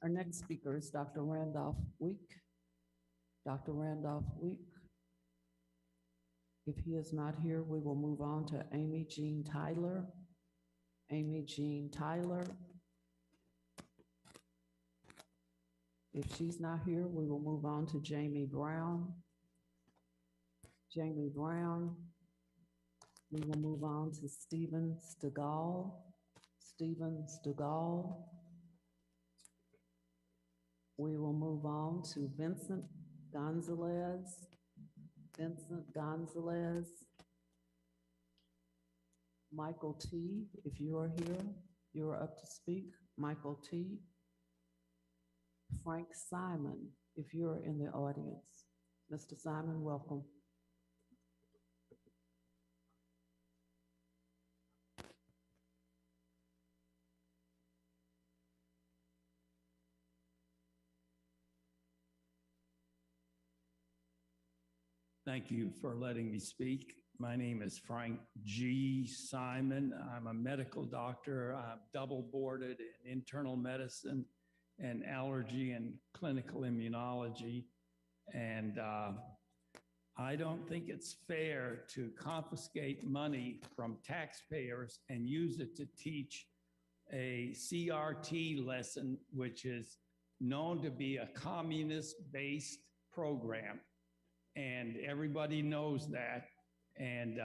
G: Our next speaker is Dr. Randolph Week. Dr. Randolph Week. If he is not here, we will move on to Amy Jean Tyler. Amy Jean Tyler. If she's not here, we will move on to Jamie Brown. Jamie Brown. We will move on to Stephen Stegall. Stephen Stegall. We will move on to Vincent Gonzalez. Vincent Gonzalez. Michael T., if you are here, you are up to speak. Michael T. Frank Simon, if you're in the audience. Mr. Simon, welcome.
U: Thank you for letting me speak. My name is Frank G. Simon. I'm a medical doctor. I'm double boarded in internal medicine and allergy and clinical immunology. And I don't think it's fair to confiscate money from taxpayers and use it to teach a CRT lesson, which is known to be a communist-based program. And everybody knows that. And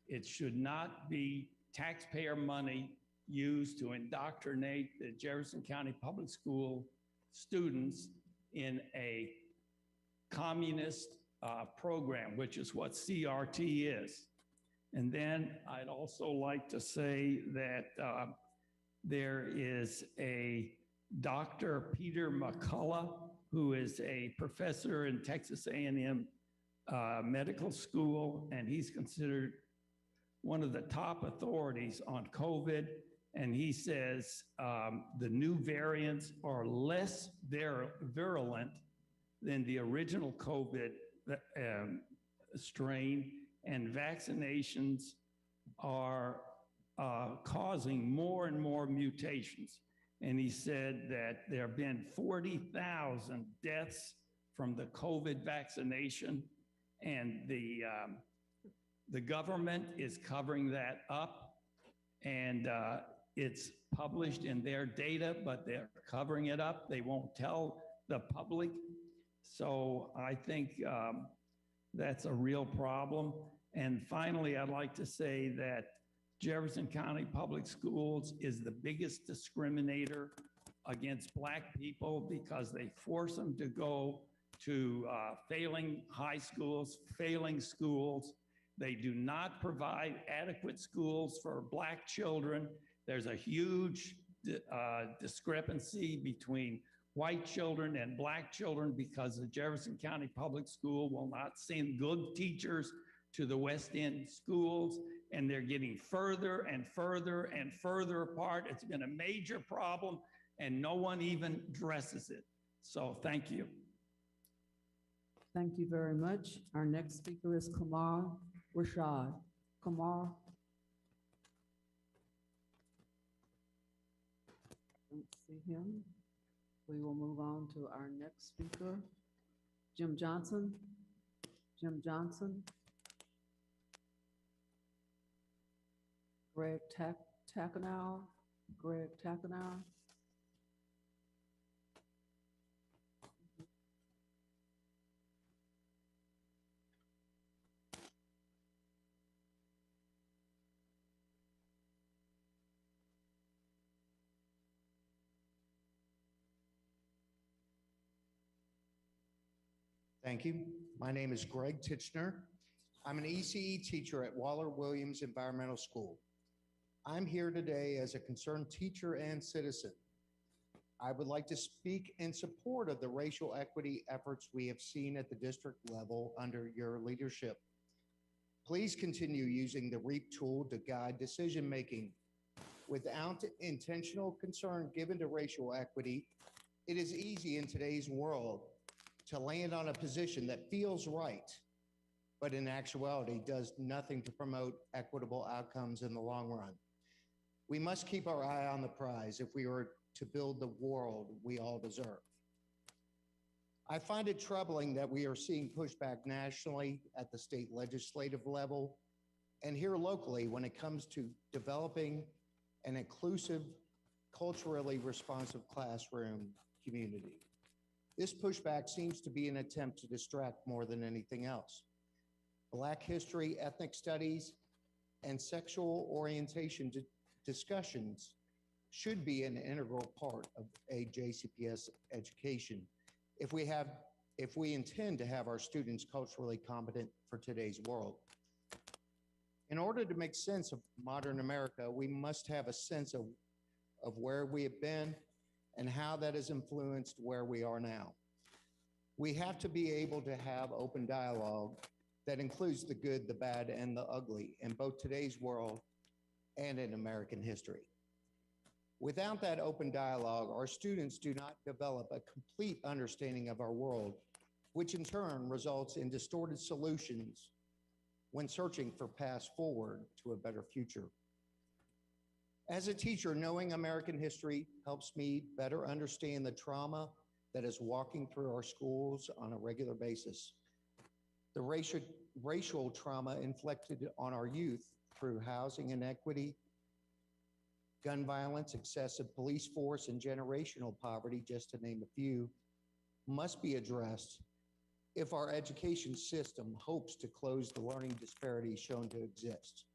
U: it should not be taxpayer money used to indoctrinate the Jefferson County Public School students in a communist program, which is what CRT is. And then I'd also like to say that there is a Dr. Peter McCullough, who is a professor in Texas A&M Medical School, and he's considered one of the top authorities on COVID. And he says the new variants are less virulent than the original COVID strain, and vaccinations are causing more and more mutations. And he said that there have been 40,000 deaths from the COVID vaccination, and the government is covering that up, and it's published in their data, but they're covering it up. They won't tell the public. So I think that's a real problem. And finally, I'd like to say that Jefferson County Public Schools is the biggest discriminator against Black people because they force them to go to failing high schools, failing schools. They do not provide adequate schools for Black children. There's a huge discrepancy between white children and Black children because the Jefferson County Public School will not send good teachers to the West End schools, and they're getting further and further and further apart. It's been a major problem, and no one even addresses it. So thank you.
G: Thank you very much. Our next speaker is Kamar Rashad. Kamar. Don't see him. We will move on to our next speaker, Jim Johnson. Jim Johnson. Greg Takanow. Greg Takanow.
V: Thank you. My name is Greg Titchener. I'm an ECE teacher at Waller Williams Environmental School. I'm here today as a concerned teacher and citizen. I would like to speak in support of the racial equity efforts we have seen at the district level under your leadership. Please continue using the REAP tool to guide decision-making. Without intentional concern given to racial equity, it is easy in today's world to land on a position that feels right, but in actuality does nothing to promote equitable outcomes in the long run. We must keep our eye on the prize if we are to build the world we all deserve. I find it troubling that we are seeing pushback nationally at the state legislative level and here locally when it comes to developing an inclusive, culturally responsive classroom community. This pushback seems to be an attempt to distract more than anything else. Black history, ethnic studies, and sexual orientation discussions should be an integral part of a JCPS education if we intend to have our students culturally competent for today's world. In order to make sense of modern America, we must have a sense of where we have been and how that has influenced where we are now. We have to be able to have open dialogue that includes the good, the bad, and the ugly in both today's world and in American history. Without that open dialogue, our students do not develop a complete understanding of our world, which in turn results in distorted solutions when searching for paths forward to a better future. As a teacher, knowing American history helps me better understand the trauma that is walking through our schools on a regular basis. The racial trauma inflicted on our youth through housing inequity, gun violence, excessive police force, and generational poverty, just to name a few, must be addressed if our education system hopes to close the learning disparities shown to exist.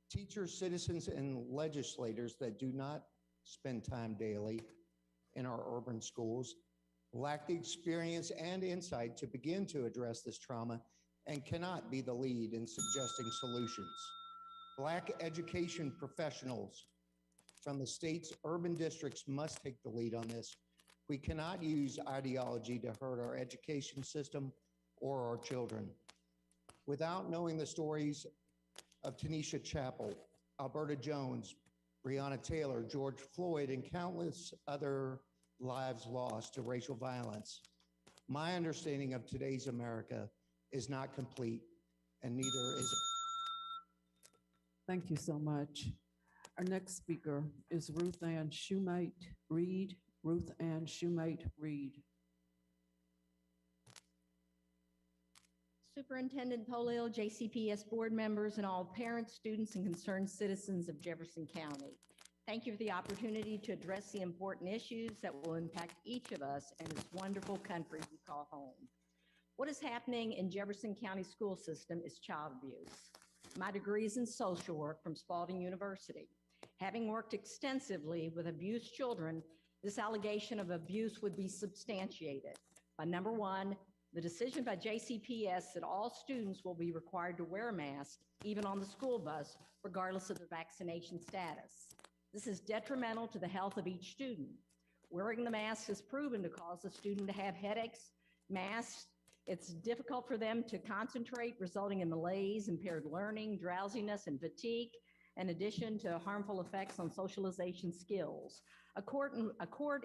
V: Teachers, citizens, and legislators that do not spend time daily in our urban schools lack the experience and insight to begin to address this trauma and cannot be the lead in suggesting solutions. Black education professionals from the state's urban districts must take the lead on this. We cannot use ideology to hurt our education system or our children. Without knowing the stories of Tanisha Chapel, Alberta Jones, Breonna Taylor, George Floyd, and countless other lives lost to racial violence, my understanding of today's America is not complete, and neither is it.
G: Thank you so much. Our next speaker is Ruth Ann Shoemate Reed. Ruth Ann Shoemate Reed.
A: Superintendent Polio, JCPS board members, and all parents, students, and concerned citizens of Jefferson County. Thank you for the opportunity to address the important issues that will impact each of us in this wonderful country we call home. What is happening in Jefferson County school system is child abuse. My degree is in social work from Spalding University. Having worked extensively with abused children, this allegation of abuse would be substantiated by, number one, the decision by JCPS that all students will be required to wear a mask, even on the school bus, regardless of their vaccination status. This is detrimental to the health of each student. Wearing the mask is proven to cause a student to have headaches, it's difficult for them to concentrate, resulting in malaise, impaired learning, drowsiness, and fatigue, in addition to harmful effects on socialization skills. A court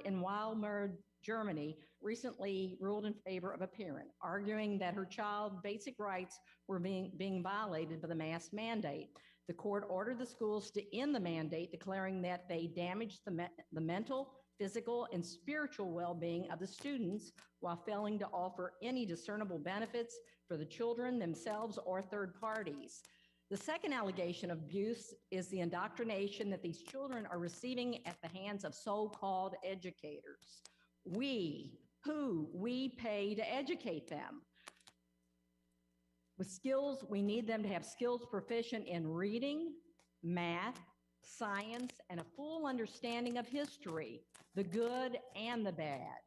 A: in Weimar, Germany, recently ruled in favor of a parent, arguing that her child's basic rights were being violated by the mask mandate. The court ordered the schools to end the mandate, declaring that they damaged the mental, physical, and spiritual well-being of the students while failing to offer any discernible benefits for the children themselves or third parties. The second allegation of abuse is the indoctrination that these children are receiving at the hands of so-called educators. We pay to educate them. With skills, we need them to have skills proficient in reading, math, science, and a full understanding of history, the good and the bad.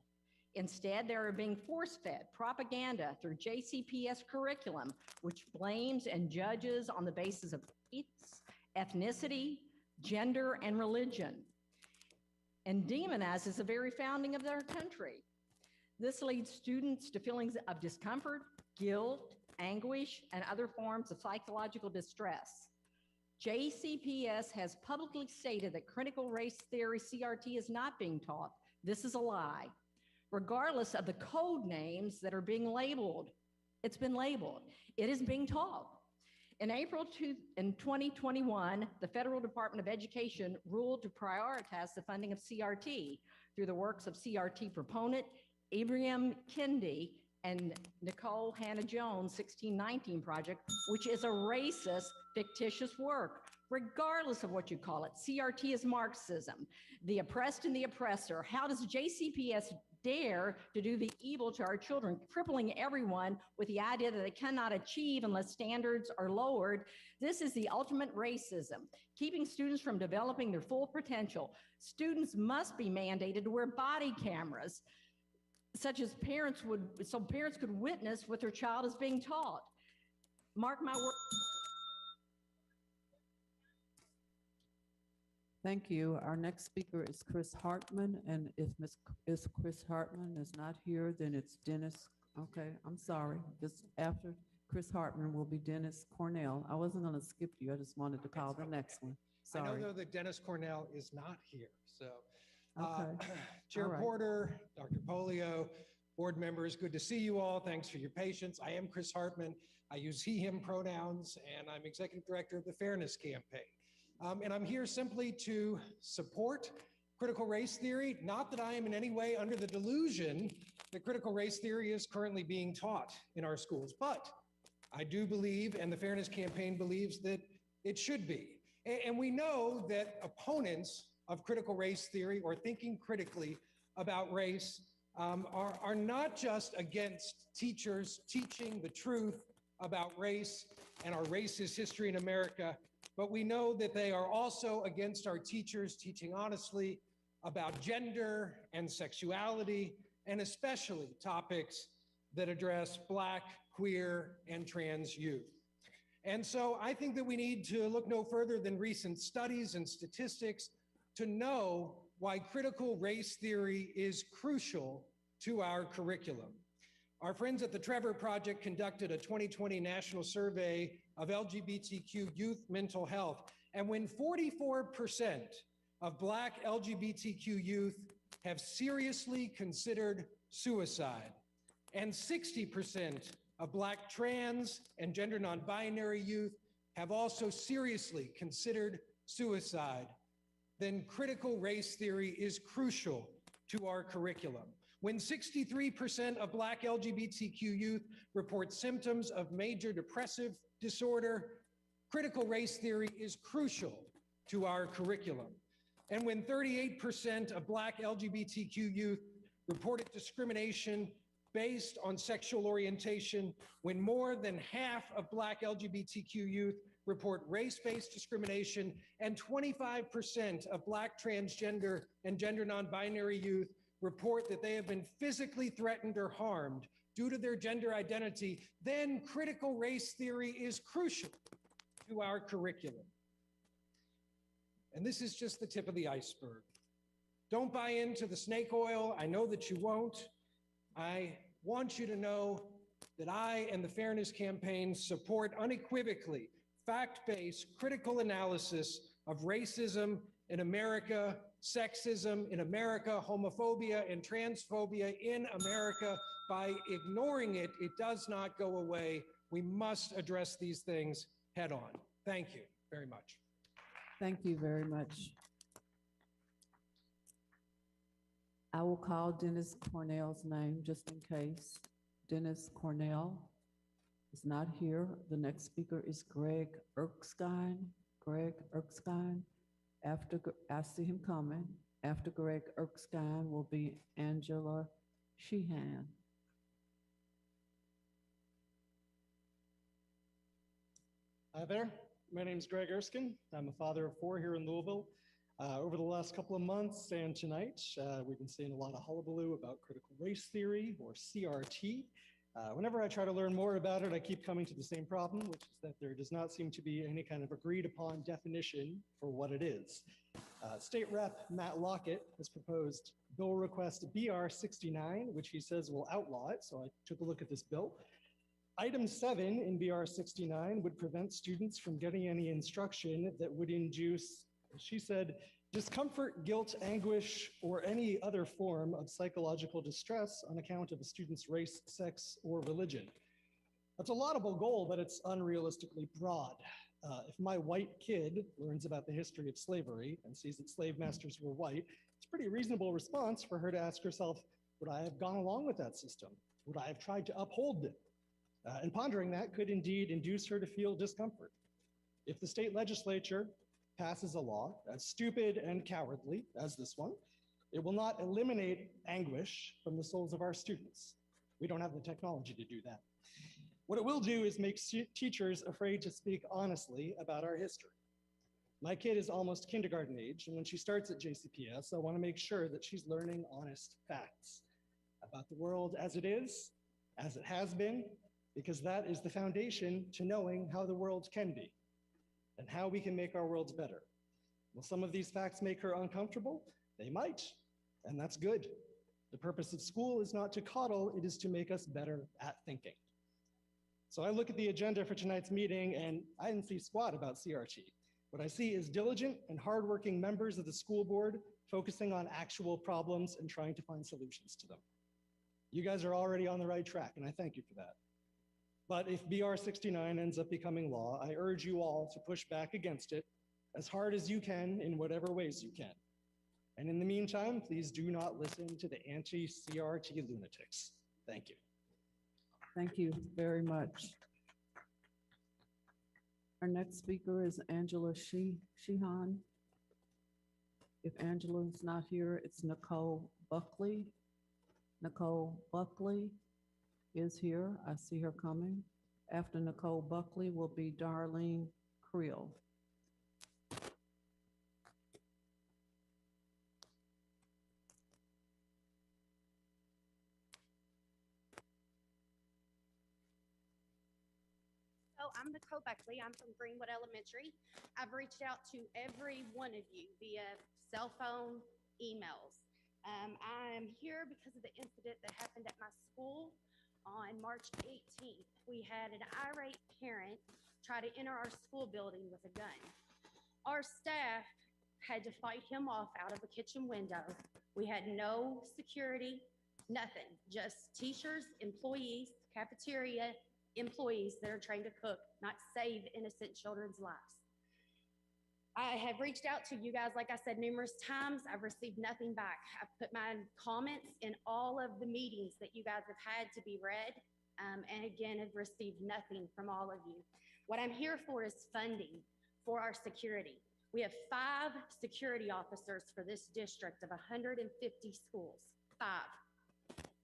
A: Instead, they are being force-fed propaganda through JCPS curriculum, which blames and judges on the basis of race, ethnicity, gender, and religion, and demonizes the very founding of their country. This leads students to feelings of discomfort, guilt, anguish, and other forms of psychological distress. JCPS has publicly stated that critical race theory CRT is not being taught. This is a lie. Regardless of the code names that are being labeled, it's been labeled. It is being taught. In April 2021, the Federal Department of Education ruled to prioritize the funding of CRT through the works of CRT proponent Ibrahim Kendi and Nicole Hannah-Jones' 1619 project, which is a racist, fictitious work. Regardless of what you call it, CRT is Marxism, the oppressed and the oppressor. How does JCPS dare to do the evil to our children, crippling everyone with the idea that they cannot achieve unless standards are lowered? This is the ultimate racism, keeping students from developing their full potential. Students must be mandated to wear body cameras, such as parents could witness what their child is being taught. Mark my word.
G: Thank you. Our next speaker is Chris Hartman, and if Chris Hartman is not here, then it's Dennis. Okay, I'm sorry. Just after Chris Hartman will be Dennis Cornell. I wasn't going to skip you. I just wanted to call the next one.
D: I know
G: Sorry.
D: though that Dennis Cornell is not here, so.
G: Okay.
D: Chair
G: All right.
D: Porter, Dr. Polio, board members, good to see you all. Thanks for your patience. I am Chris Hartman. I use he, him pronouns, and I'm executive director of the Fairness Campaign. And I'm here simply to support critical race theory. Not that I am in any way under the delusion that critical race theory is currently being taught in our schools, but I do believe, and the Fairness Campaign believes, that it should be. And we know that opponents of critical race theory or thinking critically about race are not just against teachers teaching the truth about race and our racist history in America, but we know that they are also against our teachers teaching honestly about gender and sexuality, and especially topics that address Black, queer, and trans youth. And so I think that we need to look no further than recent studies and statistics to know why critical race theory is crucial to our curriculum. Our friends at the Trevor Project conducted a 2020 national survey of LGBTQ youth mental health. And when 44% of Black LGBTQ youth have seriously considered suicide, and 60% of Black trans and gender non-binary youth have also seriously considered suicide, then critical race theory is crucial to our curriculum. When 63% of Black LGBTQ youth report symptoms of major depressive disorder, critical race theory is crucial to our curriculum. And when 38% of Black LGBTQ youth reported discrimination based on sexual orientation, when more than half of Black LGBTQ youth report race-based discrimination, and 25% of Black transgender and gender non-binary youth report that they have been physically threatened or harmed due to their gender identity, then critical race theory is crucial to our curriculum. And this is just the tip of the iceberg. Don't buy into the snake oil. I know that you won't. I want you to know that I and the Fairness Campaign support unequivocally fact-based critical analysis of racism in America, sexism in America, homophobia and transphobia in America. By ignoring it, it does not go away. We must address these things head on. Thank you very much.
G: Thank you very much. I will call Dennis Cornell's name just in case. Dennis Cornell is not here. The next speaker is Greg Erskine. Greg Erskine. After I see him coming, after Greg Erskine will be Angela Sheehan.
E: Hi there. My name is Greg Erskine. I'm a father of 4 here in Louisville. Over the last couple of months and tonight, we've been seeing a lot of hullabaloo about critical race theory, or CRT. Whenever I try to learn more about it, I keep coming to the same problem, which is that there does not seem to be any kind of agreed upon definition for what it is. State Rep Matt Lockett has proposed bill request BR 69, which he says will outlaw it. So I took a look at this bill. Item 7 in BR 69 would prevent students from getting any instruction that would induce, she said, discomfort, guilt, anguish, or any other form of psychological distress on account of a student's race, sex, or religion. That's a laudable goal, but it's unrealistically broad. If my white kid learns about the history of slavery and sees that slave masters were white, it's a pretty reasonable response for her to ask herself, would I have gone along with that system? Would I have tried to uphold it? And pondering that could indeed induce her to feel discomfort. If the state legislature passes a law as stupid and cowardly as this one, it will not eliminate anguish from the souls of our students. We don't have the technology to do that. What it will do is make teachers afraid to speak honestly about our history. My kid is almost kindergarten age, and when she starts at JCPS, I want to make sure that she's learning honest facts about the world as it is, as it has been, because that is the foundation to knowing how the world can be and how we can make our worlds better. Will some of these facts make her uncomfortable? They might, and that's good. The purpose of school is not to coddle, it is to make us better at thinking. So I look at the agenda for tonight's meeting and I didn't see squat about CRT. What I see is diligent and hardworking members of the school board focusing on actual problems and trying to find solutions to them. You guys are already on the right track, and I thank you for that. But if BR 69 ends up becoming law, I urge you all to push back against it as hard as you can in whatever ways you can. And in the meantime, please do not listen to the anti-CRT lunatics. Thank you.
G: Thank you very much. Our next speaker is Angela Sheehan. If Angela is not here, it's Nicole Buckley. Nicole Buckley is here. I see her coming. After Nicole Buckley will be Darlene Creel.
B: I'm Nicole Buckley. I'm from Greenwood Elementary. I've reached out to every one of you via cell phone, emails. I am here because of the incident that happened at my school on March 18th. We had an irate parent try to enter our school building with a gun. Our staff had to fight him off out of a kitchen window. We had no security, nothing, just teachers, employees, cafeteria, employees that are trained to cook, not save innocent children's lives. I have reached out to you guys, like I said, numerous times. I've received nothing back. I've put my comments in all of the meetings that you guys have had to be read, and again, have received nothing from all of you. What I'm here for is funding for our security. We have 5 security officers for this district of 150 schools, 5.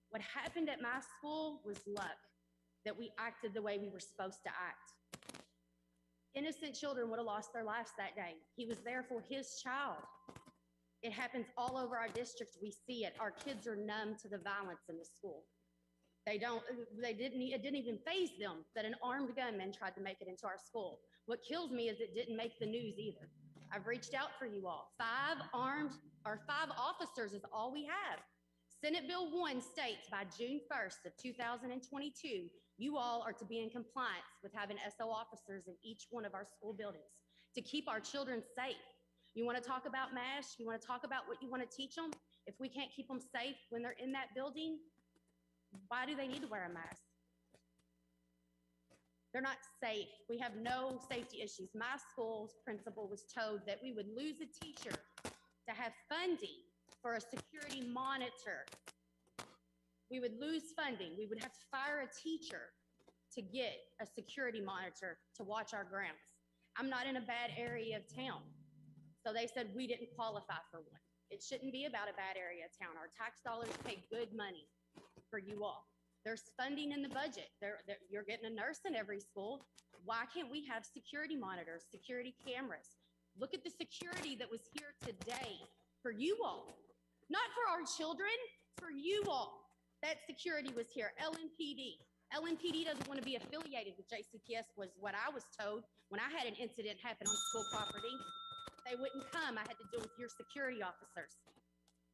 B: What happened at my school was luck, that we acted the way we were supposed to act. Innocent children would have lost their lives that day. He was there for his child. It happens all over our district. We see it. Our kids are numb to the violence in the school. It didn't even faze them that an armed gunman tried to make it into our school. What kills me is it didn't make the news either. I've reached out for you all. 5 officers is all we have. Senate Bill 1 states by June 1st of 2022, you all are to be in compliance with having SO officers in each one of our school buildings to keep our children safe. You want to talk about masks? You want to talk about what you want to teach them? If we can't keep them safe when they're in that building, why do they need to wear a mask? They're not safe. We have no safety issues. My school's principal was told that we would lose a teacher to have funding for a security monitor. We would lose funding. We would have to fire a teacher to get a security monitor to watch our grounds. I'm not in a bad area of town. So they said we didn't qualify for one. It shouldn't be about a bad area of town. Our tax dollars pay good money for you all. There's funding in the budget. You're getting a nurse in every school. Why can't we have security monitors, security cameras? Look at the security that was here today for you all. Not for our children, for you all. That security was here. LMPD. LMPD doesn't want to be affiliated with JCPS was what I was told when I had an incident happen on school property. They wouldn't come. I had to deal with your security officers.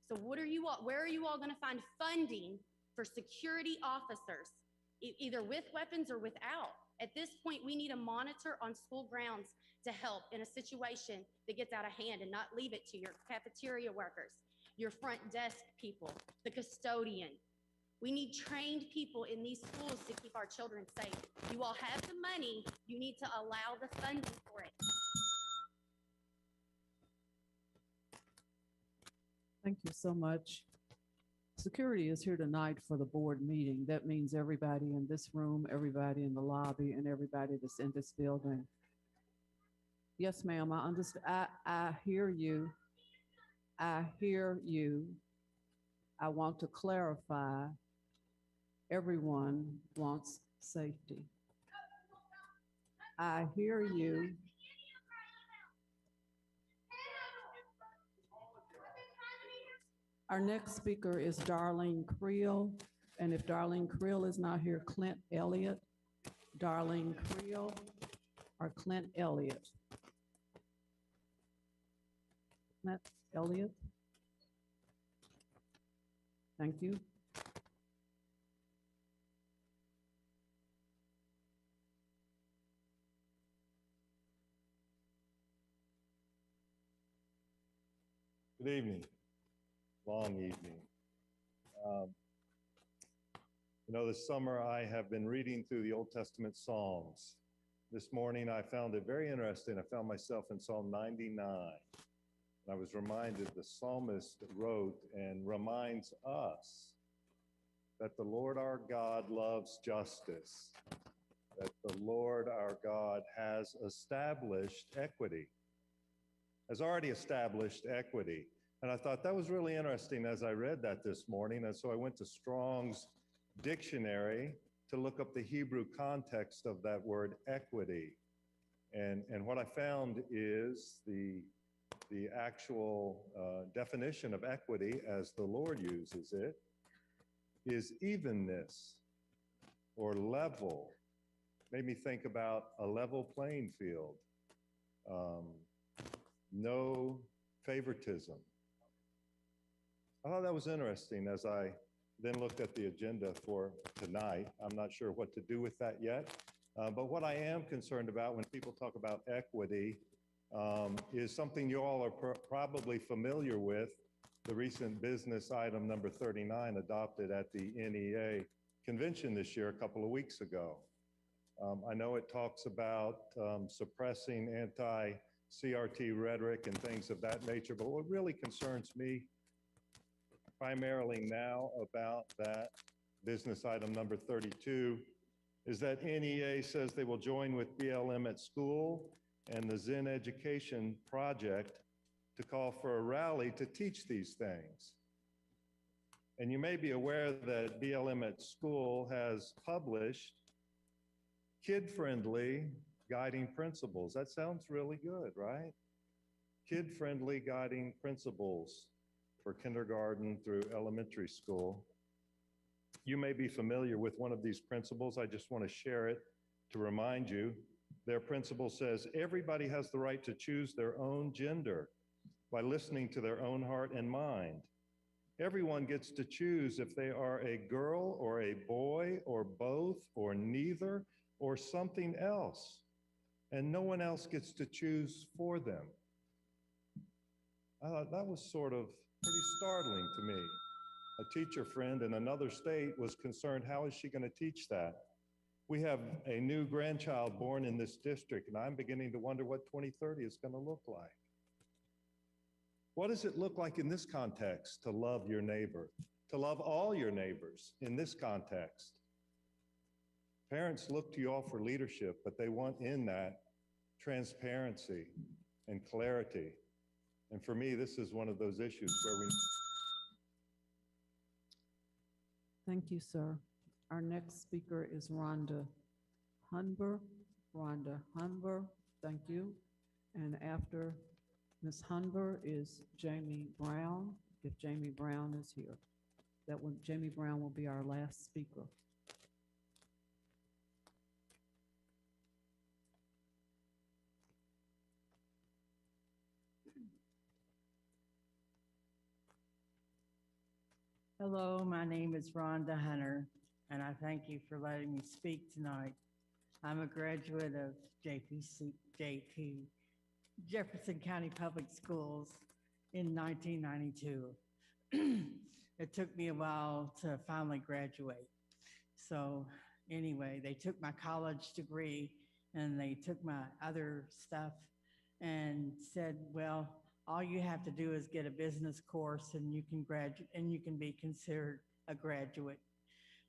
B: So what are you all, where are you all going to find funding for security officers either with weapons or without. At this point, we need a monitor on school grounds to help in a situation that gets out of hand and not leave it to your cafeteria workers, your front desk people, the custodian. We need trained people in these schools to keep our children safe. You all have the money, you need to allow the funding for it.
G: Thank you so much. Security is here tonight for the board meeting. That means everybody in this room, everybody in the lobby, and everybody that's in this building. Yes, ma'am, I understand. I hear you. I hear you. I want to clarify, everyone wants safety. I hear you. Our next speaker is Darlene Creel, and if Darlene Creel is not here, Clint Elliott. Darlene Creel or Clint Elliott? Clint Elliott. Thank you.
C: Good evening. Long evening. This summer I have been reading through the Old Testament Psalms. This morning I found it very interesting. I found myself in Psalm 99. I was reminded the psalmist wrote and reminds us that the Lord our God loves justice, that the Lord our God has established equity, has already established equity. And I thought that was really interesting as I read that this morning. And so I went to Strong's dictionary to look up the Hebrew context of that word equity. And what I found is the actual definition of equity as the Lord uses it is evenness or level. Made me think about a level playing field. No favoritism. I thought that was interesting as I then looked at the agenda for tonight. I'm not sure what to do with that yet. But what I am concerned about when people talk about equity is something you all are probably familiar with, the recent business item number 39 adopted at the NEA convention this year a couple of weeks ago. I know it talks about suppressing anti-CRT rhetoric and things of that nature, but what really concerns me primarily now about that business item number 32 is that NEA says they will join with BLM at school and the Zen Education Project to call for a rally to teach these things. And you may be aware that BLM at school has published kid-friendly guiding principles. That sounds really good, right? Kid-friendly guiding principles for kindergarten through elementary school. You may be familiar with one of these principles. I just want to share it to remind you. Their principle says, everybody has the right to choose their own gender by listening to their own heart and mind. Everyone gets to choose if they are a girl or a boy or both or neither or something else. And no one else gets to choose for them. I thought that was sort of pretty startling to me. A teacher friend in another state was concerned, how is she going to teach that? We have a new grandchild born in this district, and I'm beginning to wonder what 2030 is going to look like. What does it look like in this context to love your neighbor, to love all your neighbors in this context? Parents look to you all for leadership, but they want in that transparency and clarity. And for me, this is one of those issues where we...
G: Thank you, sir. Our next speaker is Rhonda Hunber. Rhonda Hunber, thank you. And after Ms. Hunber is Jamie Brown, if Jamie Brown is here. Jamie Brown will be our last speaker.
H: Hello, my name is Rhonda Hunter. and I thank you for letting me speak tonight. I'm a graduate of JP, Jefferson County Public Schools, in 1992. It took me a while to finally graduate. So anyway, they took my college degree and they took my other stuff and said, well, all you have to do is get a business course and you can graduate and you can be considered a graduate.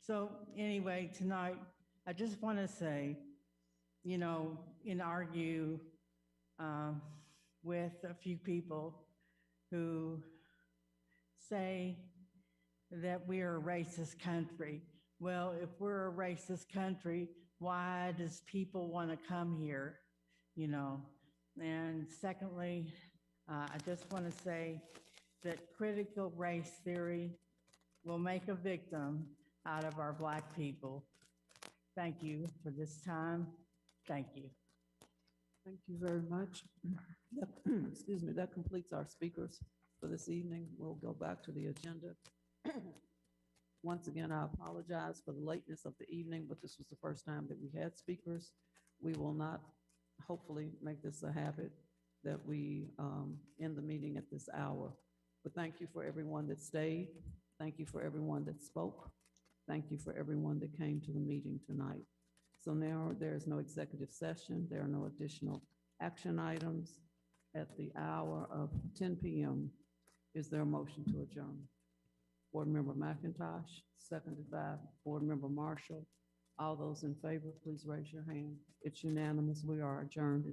H: So anyway, tonight, I just want to say, you know, and argue with a few people who say that we are a racist country. Well, if we're a racist country, why does people want to come here, you know? And secondly, I just want to say that critical race theory will make a victim out of our Black people. Thank you for this time. Thank you.
G: Thank you very much. Excuse me, that completes our speakers for this evening. We'll go back to the agenda. Once again, I apologize for the lateness of the evening, but this was the first time that we had speakers. We will not, hopefully, make this a habit that we end the meeting at this hour. But thank you for everyone that stayed. Thank you for everyone that spoke. Thank you for everyone that came to the meeting tonight. So now there is no executive session. There are no additional action items. At the hour of 10 p.m., is there a motion to adjourn? Board Member McIntosh, seconded by Board Member Marshall. All those in favor, please raise your hand. It's unanimous. We are adjourned at